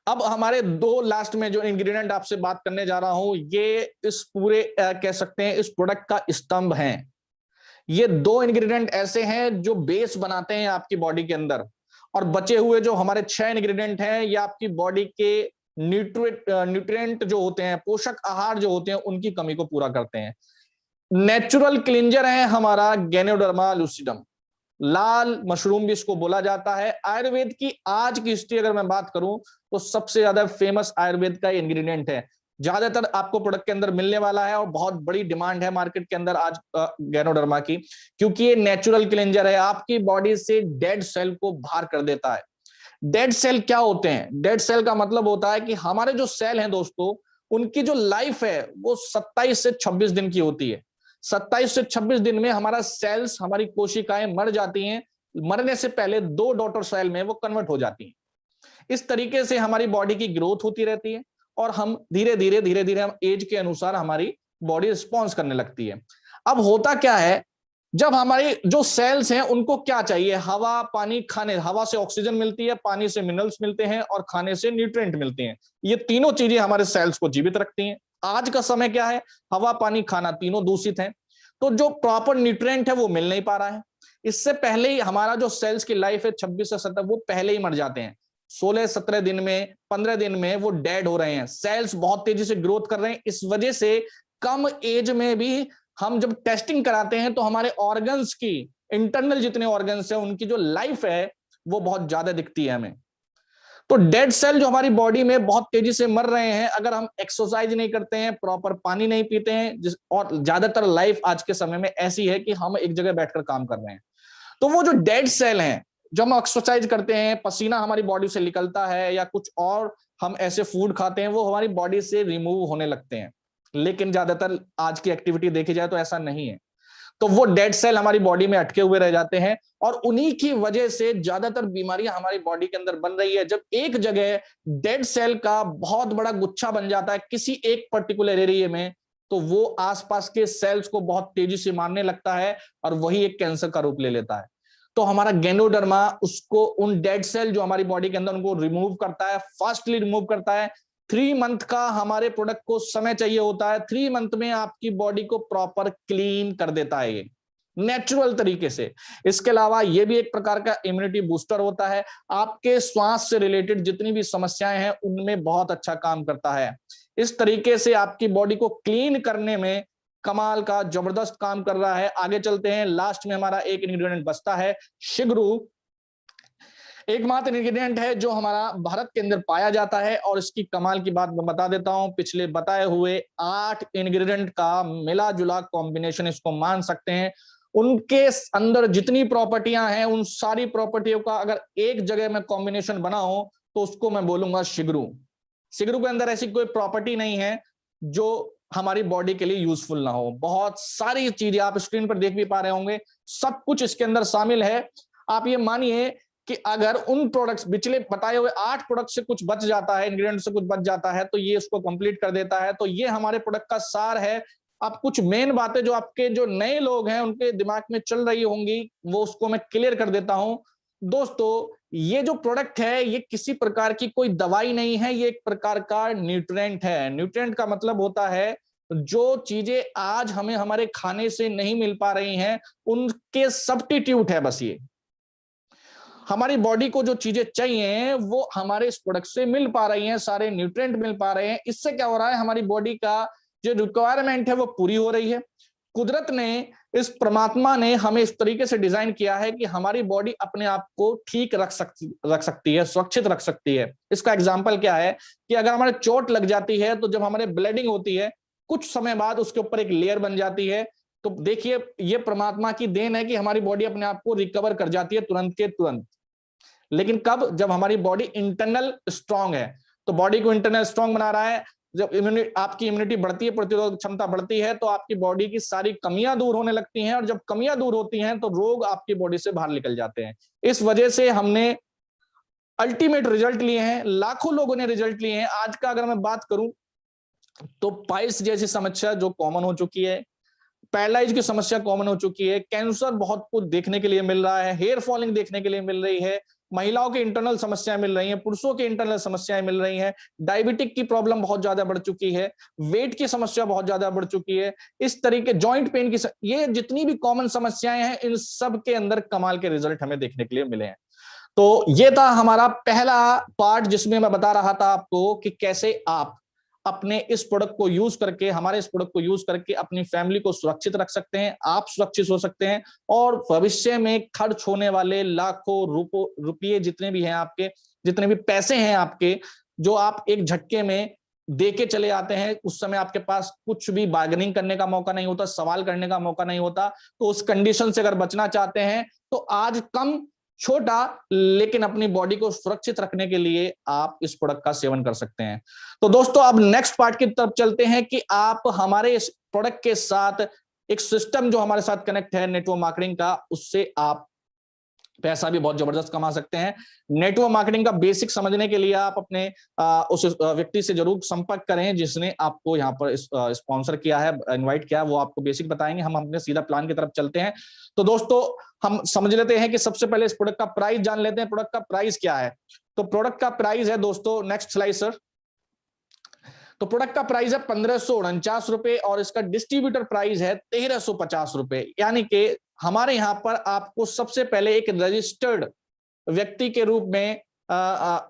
अब हमारे 2 लास्ट में जो इंग्रेडिएंट आपसे बात करने जा रहा हूं, ये इस पूरे कह सकते हैं इस प्रोडक्ट का स्तंभ है। ये 2 इंग्रेडिएंट ऐसे हैं जो बेस बनाते हैं आपकी बॉडी के अंदर, और बचे हुए जो हमारे 6 इंग्रेडिएंट हैं, ये आपकी बॉडी के न्यूट्रिएंट जो होते हैं, पोषक आहार जो होते हैं, उनकी कमी को पूरा करते हैं। नेचुरल क्लिंजर है हमारा गैनोडर्मा लूसिडम, लाल मशरूम भी इसको बोला जाता है। आयुर्वेद की आज की हिस्ट्री अगर मैं बात करूं तो सबसे ज्यादा फेमस आयुर्वेद का इंग्रेडिएंट है, ज्यादातर आपको प्रोडक्ट के अंदर मिलने वाला है और बहुत बड़ी डिमांड है मार्केट के अंदर आज गैनोडर्मा की, क्योंकि ये नेचुरल क्लिंजर है, आपकी बॉडी से डेड सेल को बाहर कर देता है। डेड सेल क्या होते हैं? डेड सेल का मतलब होता है कि हमारे जो सेल हैं दोस्तों, उनकी जो लाइफ है वो 27 से 26 दिन की होती है। 27 से 26 दिन में हमारा सेल्स, हमारी कोशिकाएं मर जाती हैं, मरने से पहले 2 डॉटर सेल में वो कन्वर्ट हो जाती हैं। इस तरीके से हमारी बॉडी की ग्रोथ होती रहती है और हम धीरे धीरे हम एज के अनुसार हमारी बॉडी रिस्पॉन्स करने लगती है। अब होता क्या है, जब हमारे जो सेल्स हैं उनको क्या चाहिए? हवा, पानी, खाने। हवा से ऑक्सीजन मिलती है, पानी से मिनरल्स मिलते हैं और खाने से न्यूट्रिएंट मिलते हैं। ये तीनों चीजें हमारे सेल्स को जीवित रखती हैं। आज का समय क्या है? हवा, पानी, खाना तीनों दूषित हैं, तो जो प्रॉपर न्यूट्रिएंट है वो मिल नहीं पा रहा है। इससे पहले ही हमारा जो सेल्स की लाइफ है 26 से 27, वो पहले ही मर जाते हैं। 16-17 दिन में, 15 दिन में वो डेड हो रहे हैं। सेल्स बहुत तेजी से ग्रोथ कर रहे हैं। इस वजह से कम एज में भी हम जब टेस्टिंग कराते हैं तो हमारे ऑर्गन्स की, इंटरनल जितने ऑर्गन्स हैं, उनकी जो लाइफ है वो बहुत ज्यादा दिखती है हमें। तो डेड सेल जो हमारी बॉडी में बहुत तेजी से मर रहे हैं, अगर हम एक्सरसाइज नहीं करते हैं, प्रॉपर पानी नहीं पीते हैं, और ज्यादातर लाइफ आज के समय में ऐसी है कि हम एक जगह बैठकर काम कर रहे हैं, तो वो जो डेड सेल हैं, जब हम एक्सरसाइज करते हैं, पसीना हमारी बॉडी से निकलता है या कुछ और हम ऐसे फूड खाते हैं, वो हमारी बॉडी से रिमूव होने लगते हैं। लेकिन ज्यादातर आज की एक्टिविटी देखी जाए तो ऐसा नहीं है, तो वो डेड सेल हमारी बॉडी में अटके हुए रह जाते हैं और उन्हीं की वजह से ज्यादातर बीमारियां हमारी बॉडी के अंदर बन रही है। जब एक जगह डेड सेल का बहुत बड़ा गुच्छा बन जाता है किसी एक पर्टिकुलर एरिया में, तो वो आसपास के सेल्स को बहुत तेजी से मारने लगता है और वही एक कैंसर का रूप ले लेता है। तो हमारा गैनोडर्मा उसको, उन डेड सेल जो हमारी बॉडी के अंदर, उनको रिमूव करता है, फास्टली रिमूव करता है। 3 मंथ का हमारे प्रोडक्ट को समय चाहिए होता है। 3 मंथ में आपकी बॉडी को प्रॉपर क्लीन कर देता है ये नेचुरल तरीके से। इसके अलावा ये भी एक प्रकार का इम्यूनिटी बूस्टर होता है। आपके श्वास से रिलेटेड जितनी भी समस्याएं हैं उनमें बहुत अच्छा काम करता है। इस तरीके से आपकी बॉडी को क्लीन करने में कमाल का जबरदस्त काम कर रहा है। आगे चलते हैं, लास्ट में हमारा एक इंग्रेडिएंट बचता है, शिगरू। एकमात्र इंग्रेडिएंट है जो हमारा भारत के अंदर पाया जाता है, और इसकी कमाल की बात मैं बता देता हूं, पिछले बताए हुए 8 इंग्रेडिएंट का मिला जुला कॉम्बिनेशन इसको मान सकते हैं। उनके अंदर जितनी प्रॉपर्टियां हैं, उन सारी प्रॉपर्टियों का अगर एक जगह में कॉम्बिनेशन बना हो तो उसको मैं बोलूंगा शिगरू। शिगरू के अंदर ऐसी कोई प्रॉपर्टी नहीं है जो हमारी बॉडी के लिए यूजफुल ना हो। बहुत सारी चीजें आप स्क्रीन पर देख भी पा रहे होंगे, सब कुछ इसके अंदर शामिल है। आप ये मानिए कि अगर उन प्रोडक्ट्स, पिछले बताए हुए 8 प्रोडक्ट से कुछ बच जाता है, इंग्रेडिएंट से कुछ बच जाता है, तो ये उसको कंप्लीट कर देता है। तो ये हमारे प्रोडक्ट का सार है। अब कुछ मेन बातें जो आपके जो नए लोग हैं उनके दिमाग में चल रही होंगी, वो उसको मैं क्लियर कर देता हूं। दोस्तों, ये जो प्रोडक्ट है ये किसी प्रकार की कोई दवाई नहीं है, ये एक प्रकार का न्यूट्रिएंट है। न्यूट्रिएंट का मतलब होता है जो चीजें आज हमें हमारे खाने से नहीं मिल पा रही हैं, उनके सब्स्टिट्यूट है। बस ये हमारी बॉडी को जो चीजें चाहिए वो हमारे इस प्रोडक्ट से मिल पा रही हैं, सारे न्यूट्रिएंट मिल पा रहे हैं। इससे क्या हो रहा है, हमारी बॉडी का जो रिक्वायरमेंट है वो पूरी हो रही है। कुदरत ने, इस परमात्मा ने हमें इस तरीके से डिजाइन किया है कि हमारी बॉडी अपने आप को ठीक रख सकती है, सुरक्षित रख सकती है। इसका एग्जांपल क्या है कि अगर हमारे चोट लग जाती है तो जब हमारे ब्लीडिंग होती है, कुछ समय बाद उसके ऊपर एक लेयर बन जाती है। तो देखिए, ये परमात्मा की देन है कि हमारी बॉडी अपने आप को रिकवर कर जाती है तुरंत के तुरंत। लेकिन कब? जब हमारी बॉडी इंटरनल स्ट्रांग है। तो बॉडी को इंटरनल स्ट्रांग बना रहा है, जब आपकी इम्यूनिटी बढ़ती है, प्रतिरोधक क्षमता बढ़ती है, तो आपकी बॉडी की सारी कमियां दूर होने लगती हैं, और जब कमियां दूर होती हैं तो रोग आपकी बॉडी से बाहर निकल जाते हैं। इस वजह से हमने अल्टीमेट रिजल्ट लिए हैं, लाखों लोगों ने रिजल्ट लिए हैं। आज का अगर मैं बात करूं तो पाइल्स जैसी समस्या जो कॉमन हो चुकी है, पैरालाइज की समस्या कॉमन हो चुकी है, कैंसर बहुत कुछ देखने के लिए मिल रहा है, हेयर फॉलिंग देखने के लिए मिल रही है, महिलाओं की इंटरनल समस्याएं मिल रही हैं, पुरुषों की इंटरनल समस्याएं मिल रही हैं, डायबिटिक की प्रॉब्लम बहुत ज्यादा बढ़ चुकी है, वेट की समस्या बहुत ज्यादा बढ़ चुकी है, इस तरीके जॉइंट पेन की ये जितनी भी कॉमन समस्याएं हैं, इन सब के अंदर कमाल के रिजल्ट हमें देखने के लिए मिले हैं। तो ये था हमारा पहला पार्ट जिसमें मैं बता रहा था आपको कि कैसे आप अपने इस प्रोडक्ट को यूज करके, हमारे इस प्रोडक्ट को यूज करके अपनी फैमिली को सुरक्षित रख सकते हैं, आप सुरक्षित हो सकते हैं, और भविष्य में खर्च होने वाले लाखों रुपये जितने भी हैं आपके, जितने भी पैसे हैं आपके, जो आप एक झटके में दे के चले आते हैं, उस समय आपके पास कुछ भी बार्गेनिंग करने का मौका नहीं होता, सवाल करने का मौका नहीं होता। तो उस कंडीशन से अगर बचना चाहते हैं तो आज कम छोटा लेकिन अपनी बॉडी को सुरक्षित रखने के लिए आप इस प्रोडक्ट का सेवन कर सकते हैं। तो दोस्तों अब नेक्स्ट पार्ट की तरफ चलते हैं कि आप हमारे इस प्रोडक्ट के साथ एक सिस्टम जो हमारे साथ कनेक्ट है नेटवर्क मार्केटिंग का, उससे आप पैसा भी बहुत जबरदस्त कमा सकते हैं। नेटवर्क मार्केटिंग का बेसिक समझने के लिए आप अपने उस व्यक्ति से जरूर संपर्क करें जिसने आपको यहाँ पर स्पॉन्सर किया है, इनवाइट किया है, वो आपको बेसिक बताएंगे। हम अपने सीधा प्लान की तरफ चलते हैं। तो दोस्तों हम समझ लेते हैं कि सबसे पहले इस प्रोडक्ट का प्राइस जान लेते हैं। प्रोडक्ट का प्राइस क्या है? तो प्रोडक्ट का प्राइस है दोस्तों, नेक्स्ट स्लाइड सर। तो प्रोडक्ट का प्राइस है 1549 रुपए और इसका डिस्ट्रीब्यूटर प्राइस है 1350 रुपए। यानी कि हमारे यहां पर आपको सबसे पहले एक रजिस्टर्ड व्यक्ति के रूप में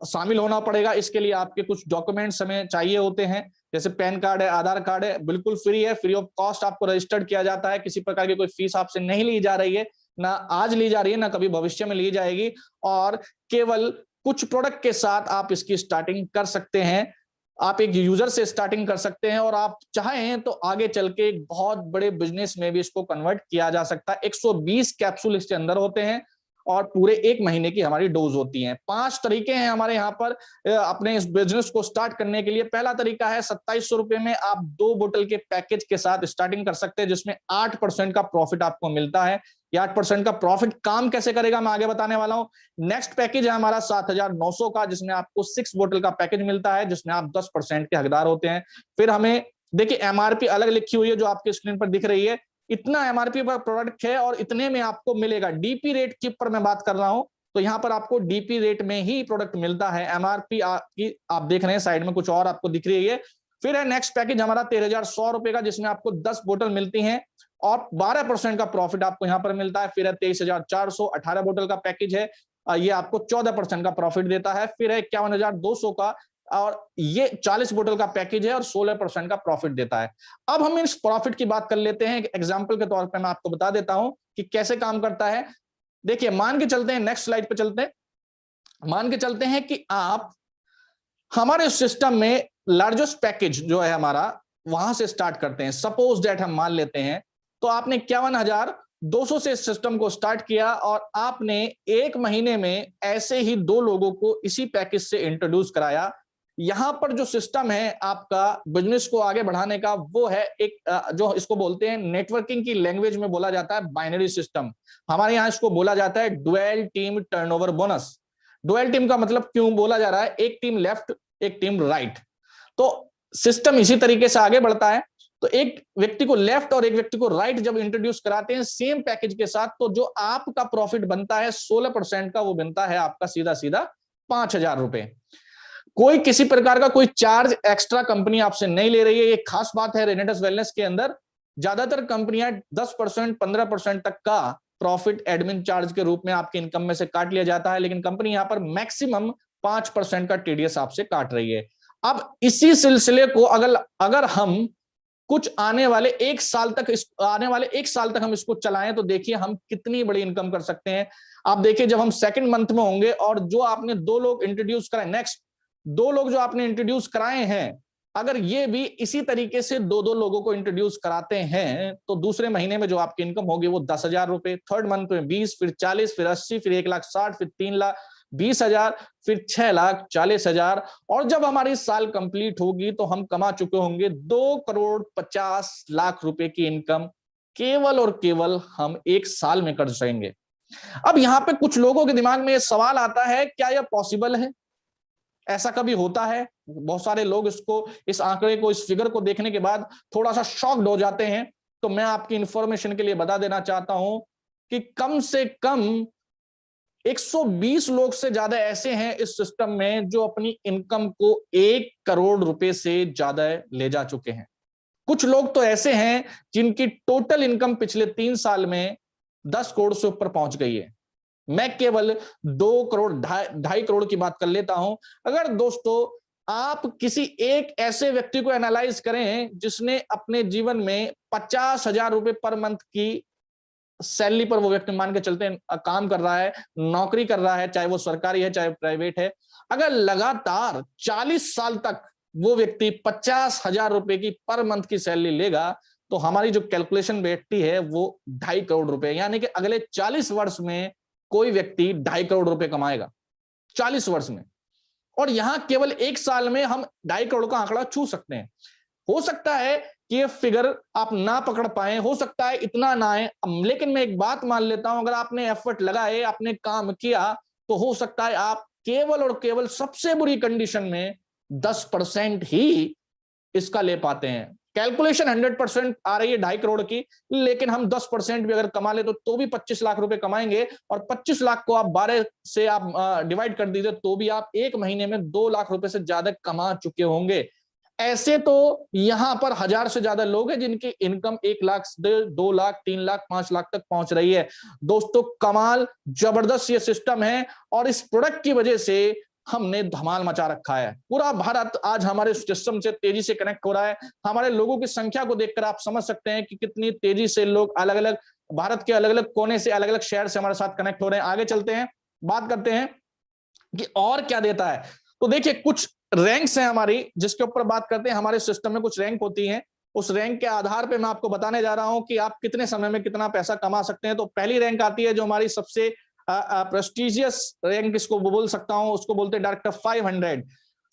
शामिल होना पड़ेगा। इसके लिए आपके कुछ डॉक्यूमेंट्स हमें चाहिए होते हैं, जैसे पैन कार्ड है, आधार कार्ड है, बिल्कुल फ्री है, फ्री ऑफ कॉस्ट आपको रजिस्टर्ड किया जाता है। किसी प्रकार की कोई फीस आपसे नहीं ली जा रही है, ना आज ली जा रही है, ना कभी भविष्य में ली जाएगी, और केवल कुछ प्रोडक्ट के साथ आप इसकी स्टार्टिंग कर सकते हैं। आप एक यूजर से स्टार्टिंग कर सकते हैं और आप चाहें तो आगे चल के एक बहुत बड़े बिजनेस में भी इसको कन्वर्ट किया जा सकता है। 120 कैप्सूल इसके अंदर होते हैं और पूरे 1 महीने की हमारी डोज होती है। 5 तरीके हैं हमारे यहाँ पर अपने इस बिजनेस को स्टार्ट करने के लिए। पहला तरीका है 2700 रुपए में आप 2 बोतल के पैकेज के साथ स्टार्टिंग कर सकते हैं, जिसमें 8% का प्रॉफिट आपको मिलता है। ये 8% का प्रॉफिट काम कैसे करेगा मैं आगे बताने वाला हूं। नेक्स्ट पैकेज है हमारा 7900 का, जिसमें आपको 6 बोतल का पैकेज मिलता है, जिसमें आप 10% के हकदार होते हैं। फिर हमें देखिए एमआरपी अलग लिखी हुई है जो आपके स्क्रीन पर दिख रही है। इतना एमआरपी पर प्रोडक्ट है और इतने में आपको मिलेगा। डीपी रेट की पर मैं बात कर रहा हूं, तो यहां पर आपको डीपी रेट में ही प्रोडक्ट मिलता है। एमआरपी की आप देख रहे हैं साइड में कुछ और आपको दिख रही है। फिर है नेक्स्ट पैकेज हमारा 13,100 रुपए का, जिसमें आपको 10 बोतल मिलती हैं और 12% का प्रॉफिट आपको यहां पर मिलता है। फिर है 23,400, 18 बोतल का पैकेज है, ये आपको 14% का प्रॉफिट देता है। फिर है 51,200 का, और ये 40 बोतल का पैकेज है और 16% का प्रॉफिट देता है। अब हम इस प्रॉफिट की बात कर लेते हैं। एग्जाम्पल के तौर पर मैं आपको बता देता हूं कि कैसे काम करता है। देखिए मान के चलते हैं, नेक्स्ट स्लाइड पे चलते हैं। मान के चलते हैं कि आप हमारे सिस्टम में लार्जेस्ट पैकेज जो है हमारा, वहां से स्टार्ट करते हैं। सपोज दैट हम मान लेते हैं तो आपने 51,200 से सिस्टम को स्टार्ट किया और आपने 1 महीने में ऐसे ही 2 लोगों को इसी पैकेज से इंट्रोड्यूस कराया। यहां पर जो सिस्टम है आपका बिजनेस को आगे बढ़ाने का, वो है एक जो इसको बोलते हैं, नेटवर्किंग की लैंग्वेज में बोला जाता है बाइनरी सिस्टम। हमारे यहां इसको बोला जाता है dual team turnover bonus. Dual team का मतलब क्यों बोला जा रहा है? एक टीम लेफ्ट, एक टीम राइट। तो सिस्टम इसी तरीके से आगे बढ़ता है। तो एक व्यक्ति को लेफ्ट और एक व्यक्ति को राइट जब इंट्रोड्यूस कराते हैं सेम पैकेज के साथ, तो जो आपका प्रॉफिट बनता है 16% का, वो बनता है आपका सीधा सीधा 5,000 रुपए। कोई किसी प्रकार का कोई चार्ज एक्स्ट्रा कंपनी आपसे नहीं ले रही है। ये खास बात है रेनेडस वेलनेस के अंदर। ज्यादातर कंपनियां 10%, 15% तक का प्रॉफिट एडमिन चार्ज के रूप में आपके इनकम में से काट लिया जाता है, लेकिन कंपनी यहां पर मैक्सिमम 5% का टीडीएस आपसे काट रही है। अब इसी सिलसिले को अगर हम कुछ आने वाले 1 साल तक हम इसको चलाएं, तो देखिए हम कितनी बड़ी इनकम कर सकते हैं। आप देखिए जब हम सेकंड मंथ में होंगे और जो आपने 2 लोग इंट्रोड्यूस कराए, नेक्स्ट 2 लोग जो आपने इंट्रोड्यूस कराए हैं, अगर ये भी इसी तरीके से 2-2 लोगों को इंट्रोड्यूस कराते हैं, तो दूसरे महीने में जो आपकी इनकम होगी वो 10,000 रुपए, थर्ड मंथ में 20, फिर 40, फिर 80, फिर 1,60,000, फिर 3,20,000, फिर 6,40,000, और जब हमारी साल कंप्लीट होगी तो हम कमा चुके होंगे 2,50,00,000 रुपए की इनकम, केवल और केवल हम 1 साल में कर सकेंगे। अब यहां पे कुछ लोगों के दिमाग में सवाल आता है, क्या यह पॉसिबल है? ऐसा कभी होता है? बहुत सारे लोग इस आंकड़े को, इस फिगर को देखने के बाद थोड़ा सा शॉक्ड हो जाते हैं। तो मैं आपकी इंफॉर्मेशन के लिए बता देना चाहता हूं कि कम से कम 120 लोग से ज्यादा ऐसे हैं इस सिस्टम में जो अपनी इनकम को 1 करोड़ रुपए से ज्यादा ले जा चुके हैं। कुछ लोग तो ऐसे हैं जिनकी टोटल इनकम पिछले 3 साल में 10 करोड़ से ऊपर पहुंच गई है। मैं केवल 2 करोड़ 2.5 करोड़ की बात कर लेता हूं। अगर दोस्तों आप किसी एक ऐसे व्यक्ति को एनालाइज करें जिसने अपने जीवन में 50,000 रुपए पर मंथ की सैलरी पर वो व्यक्ति मान के चलते हैं काम कर रहा है, नौकरी कर रहा है, चाहे वो सरकारी है चाहे प्राइवेट है, अगर लगातार 40 साल तक वो व्यक्ति 50,000 रुपए की पर मंथ की सैलरी लेगा, तो हमारी जो कैलकुलेशन बैठती है वो 2.5 करोड़ रुपए, यानी कि अगले 40 वर्ष में कोई व्यक्ति 2.5 करोड़ रुपए कमाएगा 40 वर्ष में। और यहां केवल 1 साल में हम 2.5 करोड़ का आंकड़ा छू सकते हैं। हो सकता है कि ये फिगर आप ना पकड़ पाए, हो सकता है इतना ना आए, लेकिन मैं एक बात मान लेता हूं, अगर आपने एफर्ट लगाए, आपने काम किया, तो हो सकता है आप केवल और केवल सबसे बुरी कंडीशन में 10% ही इसका ले पाते हैं। कैलकुलेशन 100% आ रही है 2.5 करोड़ की, लेकिन हम 10% भी अगर कमा ले तो भी 25 लाख रुपए कमाएंगे, और 25 लाख को आप 12 से आप डिवाइड कर दीजिए तो भी आप 1 महीने में 2 लाख रुपए से ज्यादा कमा चुके होंगे। ऐसे तो यहां पर 1000 से ज्यादा लोग हैं जिनकी इनकम 1 लाख से 2 लाख 3 लाख 5 लाख तक पहुंच रही है। दोस्तों कमाल, जबरदस्त ये सिस्टम है, और इस प्रोडक्ट की वजह से हमने धमाल मचा रखा है। पूरा भारत आज हमारे सिस्टम से तेजी से कनेक्ट हो रहा है। हमारे लोगों की संख्या को देखकर आप समझ सकते हैं कि कितनी तेजी से लोग अलग अलग भारत के अलग अलग कोने से, अलग अलग शहर से हमारे साथ कनेक्ट हो रहे हैं। आगे चलते हैं, बात करते हैं कि और क्या देता है। तो देखिए कुछ रैंक्स हैं हमारी, जिसके ऊपर बात करते हैं। हमारे सिस्टम में कुछ रैंक होती हैं, उस रैंक के आधार पे मैं आपको बताने जा रहा हूं कि आप कितने समय में कितना पैसा कमा सकते हैं। तो पहली रैंक आती है जो हमारी सबसे प्रेस्टिजियस रैंक, इसको बोल सकता हूं, उसको बोलते हैं डायरेक्टर 500।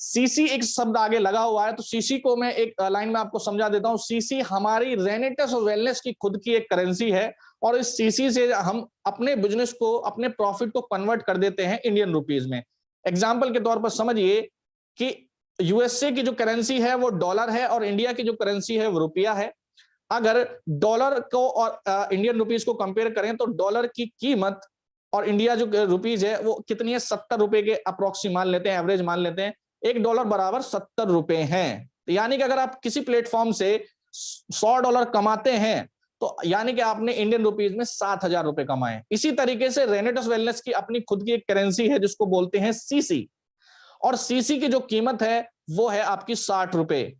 सीसी एक शब्द आगे लगा हुआ है, तो सीसी को मैं एक लाइन में आपको समझा देता हूं। सीसी हमारी रेनेटस और वेलनेस की खुद की एक करेंसी है, और इस सीसी से हम अपने बिजनेस को, अपने प्रॉफिट को कन्वर्ट कर देते हैं इंडियन रुपीज में। एग्जाम्पल के तौर पर समझिए कि यूएसए की जो करेंसी है वो डॉलर है, और इंडिया की जो करेंसी है वो रुपया है। अगर डॉलर को और इंडियन रुपीज को कंपेयर करें तो डॉलर की कीमत और इंडिया जो रुपीज है वो कितनी है, 70 रुपए के अप्रोक्सी मान लेते हैं, एवरेज मान लेते हैं। $1 बराबर 70 रुपए हैं। यानी कि अगर आप किसी प्लेटफॉर्म से $100 कमाते हैं तो यानी कि आपने इंडियन रुपीज में 7,000 रुपए कमाए। इसी तरीके से रेनेटस वेलनेस की अपनी खुद की एक करेंसी है जिसको बोलते हैं सीसी, और सीसी की जो कीमत है वो है आपकी 60 रुपए।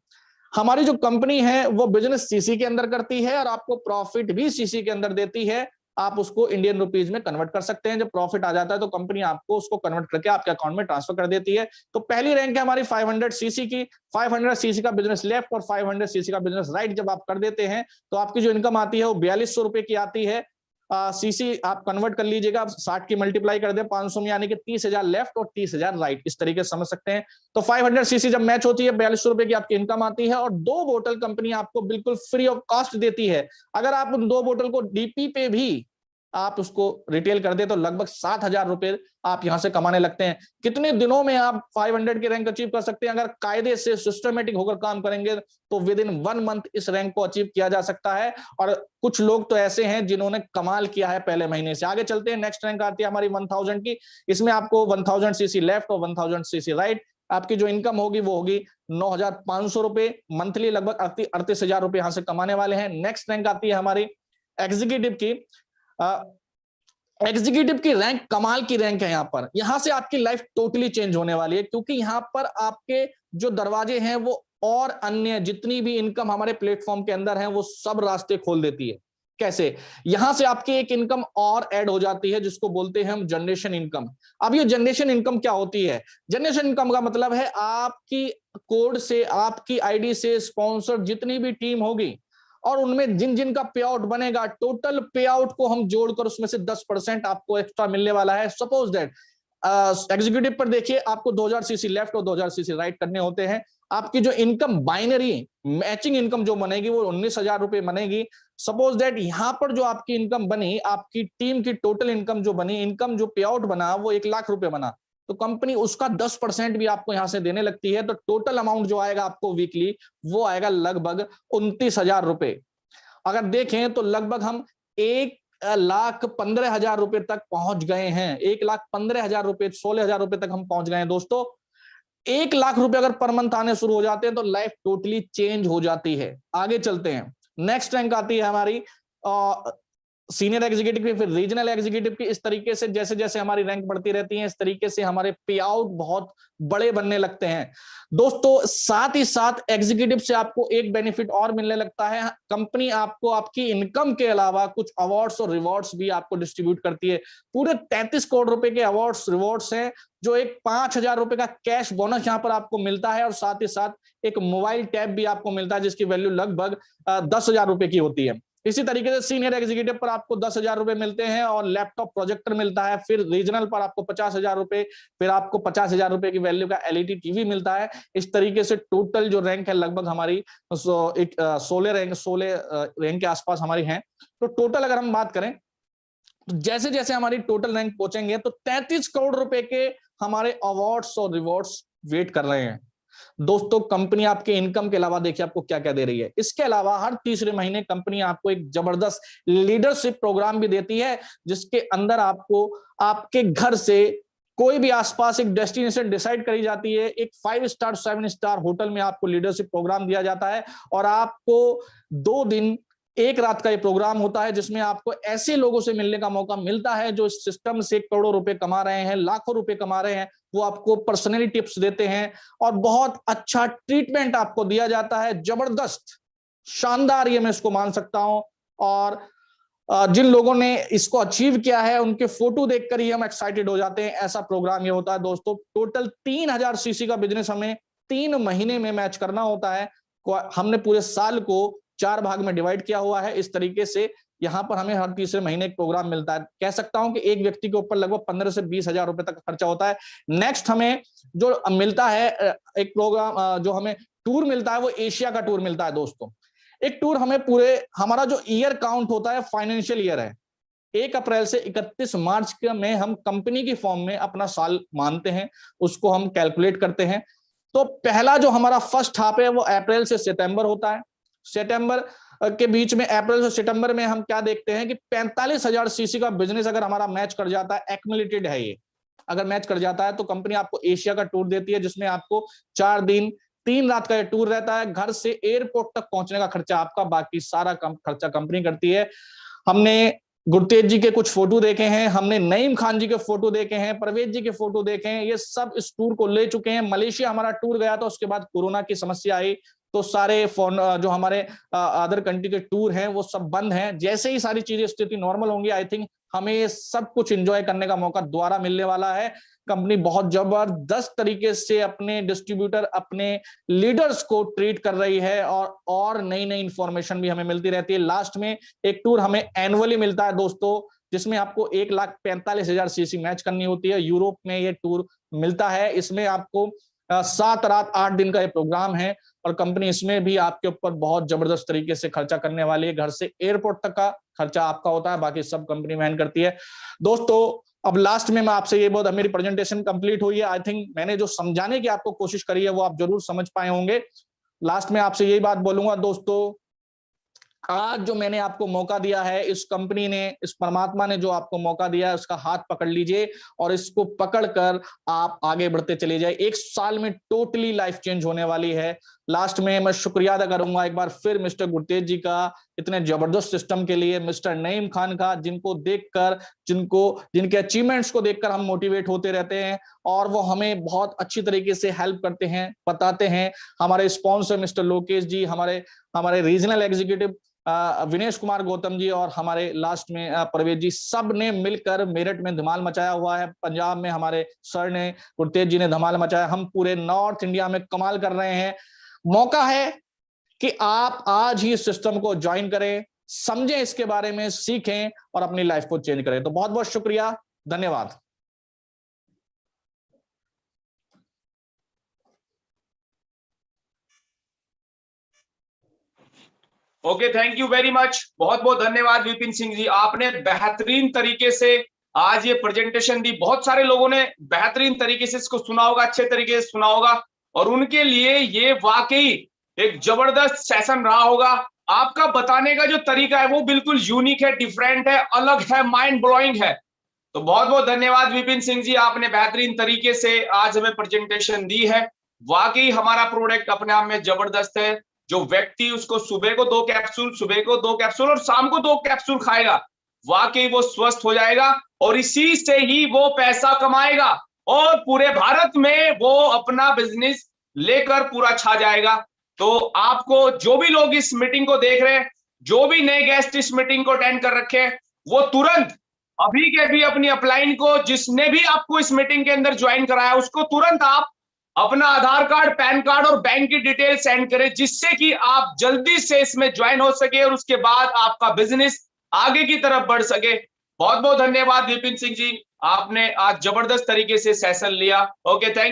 हमारी जो कंपनी है वो बिजनेस सीसी के अंदर करती है और आपको प्रॉफिट भी सीसी के अंदर देती है। आप उसको इंडियन रुपीज में कन्वर्ट कर सकते हैं। जब प्रॉफिट आ जाता है तो कंपनी आपको उसको कन्वर्ट करके आपके अकाउंट में ट्रांसफर कर देती है। तो पहली रैंक है हमारी 500 सीसी की। 500 सीसी का बिजनेस लेफ्ट और 500 सीसी का बिजनेस राइट जब आप कर देते हैं तो आपकी जो इनकम आती है वो 4200 रुपए की आती है। सीसी आप कन्वर्ट कर लीजिएगा, 60 की मल्टीप्लाई कर दे 500 में, यानी कि 30,000 लेफ्ट और 30,000 राइट, इस तरीके से समझ सकते हैं। तो 500 सीसी जब मैच होती है 4200 रुपए की आपकी इनकम आती है, और 2 बोतल कंपनी आपको बिल्कुल फ्री ऑफ कॉस्ट देती है। अगर आप उन 2 बोतल को डीपी पे भी आप उसको रिटेल कर दे तो लगभग 7,000 रुपए आप यहां से कमाने लगते हैं। कितने दिनों में आप 500 की रैंक अचीव कर सकते हैं? अगर कायदे से सिस्टमेटिक होकर काम करेंगे तो विद इन 1 मंथ इस रैंक को अचीव किया जा सकता है। और कुछ लोग तो ऐसे हैं जिन्होंने कमाल किया है पहले महीने से। आगे चलते हैं, नेक्स्ट रैंक आती है हमारी 1000 की। इसमें आपको 1000 सीसी लेफ्ट और 1000 सीसी राइट, आपकी जो इनकम होगी वो होगी 9,500 रुपए मंथली, लगभग 38,000 रुपए यहां से कमाने वाले हैं। नेक्स्ट रैंक आती है हमारी एग्जीक्यूटिव की। एग्जीक्यूटिव की रैंक कमाल की रैंक है। यहां से आपकी लाइफ टोटली चेंज होने वाली है, क्योंकि यहां पर आपके जो दरवाजे हैं वो और अन्य जितनी भी इनकम हमारे प्लेटफॉर्म के अंदर है वो सब रास्ते खोल देती है। कैसे? यहां से आपकी एक इनकम और ऐड हो जाती है जिसको बोलते हैं हम जनरेशन इनकम। अब ये जनरेशन इनकम क्या होती है? जनरेशन इनकम का मतलब है आपकी कोड से, आपकी आईडी से स्पॉन्सर जितनी भी टीम होगी और उनमें जिन जिन का पे आउट बनेगा, टोटल पे आउट को हम जोड़कर उसमें से 10% आपको एक्स्ट्रा मिलने वाला है। सपोज दैट एग्जीक्यूटिव पर देखिए आपको 2000 सीसी लेफ्ट और 2000 सीसी राइट करने होते हैं। आपकी जो इनकम बाइनरी मैचिंग इनकम जो बनेगी वो 19,000 रुपए बनेगी। सपोज दैट यहां पर जो आपकी इनकम बनी, आपकी टीम की टोटल इनकम जो बनी, इनकम जो पे आउट बना वो 1 लाख रुपए बना, तो कंपनी उसका 10% भी आपको यहां से देने लगती है। तो टोटल अमाउंट जो आएगा आपको वीकली वो आएगा लगभग 29,000 रुपए। अगर देखें तो लगभग हम 1,15,000 रुपए तक पहुंच गए हैं। 1,15,000 रुपए, 16,000 रुपए तक हम पहुंच गए हैं दोस्तों। 1 लाख रुपए अगर पर मंथ आने शुरू हो जाते हैं तो लाइफ टोटली चेंज हो जाती है। आगे चलते हैं, नेक्स्ट रैंक आती है हमारी सीनियर एग्जीक्यूटिव की, फिर रीजनल एग्जीक्यूटिव की। इस तरीके से जैसे जैसे हमारी रैंक बढ़ती रहती है, इस तरीके से हमारे पे आउट बहुत बड़े बनने लगते हैं दोस्तों। साथ ही साथ एग्जीक्यूटिव से आपको एक बेनिफिट और मिलने लगता है, कंपनी आपको आपकी इनकम के अलावा कुछ अवार्ड्स और रिवॉर्ड्स भी आपको डिस्ट्रीब्यूट करती है। पूरे 33 करोड़ रुपए के अवार्ड्स रिवॉर्ड्स हैं, जो एक 5,000 रुपए का कैश बोनस यहां पर आपको मिलता है, और साथ ही साथ एक मोबाइल टैब भी आपको मिलता है जिसकी वैल्यू लगभग 10,000 रुपए की होती है। इसी तरीके से सीनियर एग्जीक्यूटिव पर आपको 10,000 रुपए मिलते हैं और लैपटॉप प्रोजेक्टर मिलता है। फिर रीजनल पर आपको 50,000 रुपए, फिर आपको 50,000 रुपए की वैल्यू का एलईडी टीवी मिलता है। इस तरीके से टोटल जो रैंक है लगभग हमारी 16 रैंक के आसपास हमारी है। तो टोटल अगर हम बात करें तो जैसे जैसे हमारी टोटल रैंक पहुंचेंगे तो 33 करोड़ रुपए के हमारे अवार्ड्स और रिवॉर्ड्स वेट कर रहे हैं दोस्तों। कंपनी आपके इनकम के अलावा देखिए आपको क्या क्या दे रही है। इसके अलावा हर तीसरे महीने कंपनी आपको एक जबरदस्त लीडरशिप प्रोग्राम भी देती है, जिसके अंदर आपको आपके घर से कोई भी आसपास एक डेस्टिनेशन डिसाइड करी जाती है। एक 5 स्टार 7 स्टार होटल में आपको लीडरशिप प्रोग्राम दिया जाता है, और आपको 2 दिन 1 रात का ये प्रोग्राम होता है, जिसमें आपको ऐसे लोगों से मिलने का मौका मिलता है जो इस सिस्टम से करोड़ों रुपए कमा रहे हैं, लाखों रुपए कमा रहे हैं। वो आपको पर्सनली टिप्स देते हैं और बहुत अच्छा ट्रीटमेंट आपको दिया जाता है। जबरदस्त, शानदार, ये मैं इसको मान सकता हूं। और जिन लोगों ने इसको अचीव किया है उनके फोटो देखकर ही हम एक्साइटेड हो जाते हैं। ऐसा प्रोग्राम ये होता है दोस्तों। टोटल 3,000 सीसी का बिजनेस हमें 3 महीने में मैच करना होता है। हमने पूरे साल को 4 भाग में डिवाइड किया हुआ है। इस तरीके से यहां पर हमें हर तीसरे महीने एक प्रोग्राम मिलता है। कह सकता हूं कि एक व्यक्ति के ऊपर लगभग 15 से 20,000 रुपए तक खर्चा होता है। नेक्स्ट हमें जो मिलता है एक प्रोग्राम, जो हमें टूर मिलता है, वो एशिया का टूर मिलता है दोस्तों। एक टूर हमें पूरे, हमारा जो ईयर काउंट होता है फाइनेंशियल ईयर है, 1 अप्रैल से 31 मार्च में हम कंपनी की फॉर्म में अपना साल मानते हैं, उसको हम कैलकुलेट करते हैं। तो पहला जो हमारा फर्स्ट हाफ है वो अप्रैल से सितंबर होता है। सितंबर के बीच में, अप्रैल से सितंबर में हम क्या देखते हैं कि 45,000 सीसी का बिजनेस अगर हमारा मैच कर जाता है, एक्युमुलेटेड है ये, अगर मैच कर जाता है तो कंपनी आपको एशिया का टूर देती है, जिसमें आपको 4 दिन 3 रात का ये टूर रहता है। घर से एयरपोर्ट तक पहुंचने का खर्चा आपका, बाकी सारा खर्चा कंपनी करती है। हमने गुरतेज जी के कुछ फोटो देखे हैं, हमने नईम खान जी के फोटो देखे हैं, परवेज जी के फोटो देखे हैं, ये सब इस टूर को ले चुके हैं। मलेशिया हमारा टूर गया था, उसके बाद कोरोना की समस्या आई तो सारे जो हमारे अदर कंट्री के टूर हैं वो सब बंद हैं। जैसे ही सारी चीजें स्थिति नॉर्मल होंगी, आई थिंक हमें ये सब कुछ एंजॉय करने का मौका दोबारा मिलने वाला है। कंपनी बहुत जबरदस्त तरीके से अपने डिस्ट्रीब्यूटर, अपने लीडर्स को ट्रीट कर रही है, और नई नई इंफॉर्मेशन भी हमें मिलती रहती है। लास्ट में एक टूर हमें एनुअली मिलता है दोस्तों, जिसमें आपको 1,45,000 सीसी मैच करनी होती है। यूरोप में ये टूर मिलता है। इसमें आपको 7 रात 8 दिन का ये प्रोग्राम है, और कंपनी इसमें भी आपके ऊपर बहुत जबरदस्त तरीके से खर्चा करने वाली है। घर से एयरपोर्ट तक का खर्चा आपका होता है, बाकी सब कंपनी वहन करती है दोस्तों। अब लास्ट में मैं आपसे ये, बहुत मेरी प्रेजेंटेशन कंप्लीट हुई है। आई थिंक मैंने जो समझाने की आपको कोशिश करी है वो आप जरूर समझ पाए होंगे। लास्ट में आपसे यही बात बोलूंगा दोस्तों, आज जो मैंने आपको मौका दिया है, इस कंपनी ने, इस परमात्मा ने जो आपको मौका दिया है, उसका हाथ पकड़ लीजिए और इसको पकड़कर आप आगे बढ़ते चले जाए। 1 साल में टोटली लाइफ चेंज होने वाली है। लास्ट में मैं शुक्रिया अदा करूंगा एक बार फिर मिस्टर गुरतेज जी का इतने जबरदस्त सिस्टम के लिए, मिस्टर नईम खान का, जिनको देखकर, जिनके अचीवमेंट्स को देखकर हम मोटिवेट होते रहते हैं, और वो हमें बहुत अच्छी तरीके से हेल्प करते हैं, बताते हैं। हमारे स्पॉन्सर मिस्टर लोकेश जी, हमारे रीजनल एग्जीक्यूटिव विनेश कुमार गौतम जी, और हमारे लास्ट में परवेज जी, सब ने मिलकर मेरठ में धमाल मचाया हुआ है। पंजाब में हमारे सर ने, गुरतेज जी ने धमाल मचाया। हम पूरे नॉर्थ इंडिया में कमाल कर रहे हैं। मौका है कि आप आज ही इस सिस्टम को ज्वाइन करें, समझें इसके बारे में, सीखें और अपनी लाइफ को चेंज करें। तो बहुत बहुत शुक्रिया, धन्यवाद। Okay, thank you very much. बहुत बहुत धन्यवाद विपिन सिंह जी, आपने बेहतरीन तरीके से आज ये प्रेजेंटेशन दी। बहुत सारे लोगों ने बेहतरीन तरीके से इसको सुना होगा, अच्छे तरीके से सुना होगा, और उनके लिए ये वाकई एक जबरदस्त सेशन रहा होगा। आपका बताने का जो तरीका है वो बिल्कुल यूनिक है, डिफरेंट है, अलग है, माइंड ब्लोइंग है। तो बहुत बहुत धन्यवाद विपिन सिंह जी, आपने बेहतरीन तरीके से आज हमें प्रेजेंटेशन दी है। वाकई हमारा प्रोडक्ट अपने आप में जबरदस्त है। जो व्यक्ति उसको सुबह को 2 कैप्सूल और शाम को 2 कैप्सूल खाएगा, वाकई वो स्वस्थ हो जाएगा और इसी से ही वो पैसा कमाएगा और पूरे भारत में वो अपना बिजनेस लेकर पूरा छा जाएगा। तो आपको जो भी लोग इस मीटिंग को देख रहे हैं, जो भी नए गेस्ट इस मीटिंग को अटेंड कर रखे हैं, वो तुरंत अभी के भी अपनी अपलाइन को, जिसने भी आपको इस मीटिंग के अंदर ज्वाइन कराया, उसको तुरंत आप अपना आधार कार्ड, पैन कार्ड और बैंक की डिटेल सेंड करें, जिससे कि आप जल्दी से इसमें ज्वाइन हो सके और उसके बाद आपका बिजनेस आगे की तरफ बढ़ सके। बहुत बहुत धन्यवाद विपिन सिंह जी, आपने आज जबरदस्त तरीके से सेशन लिया। Okay, thank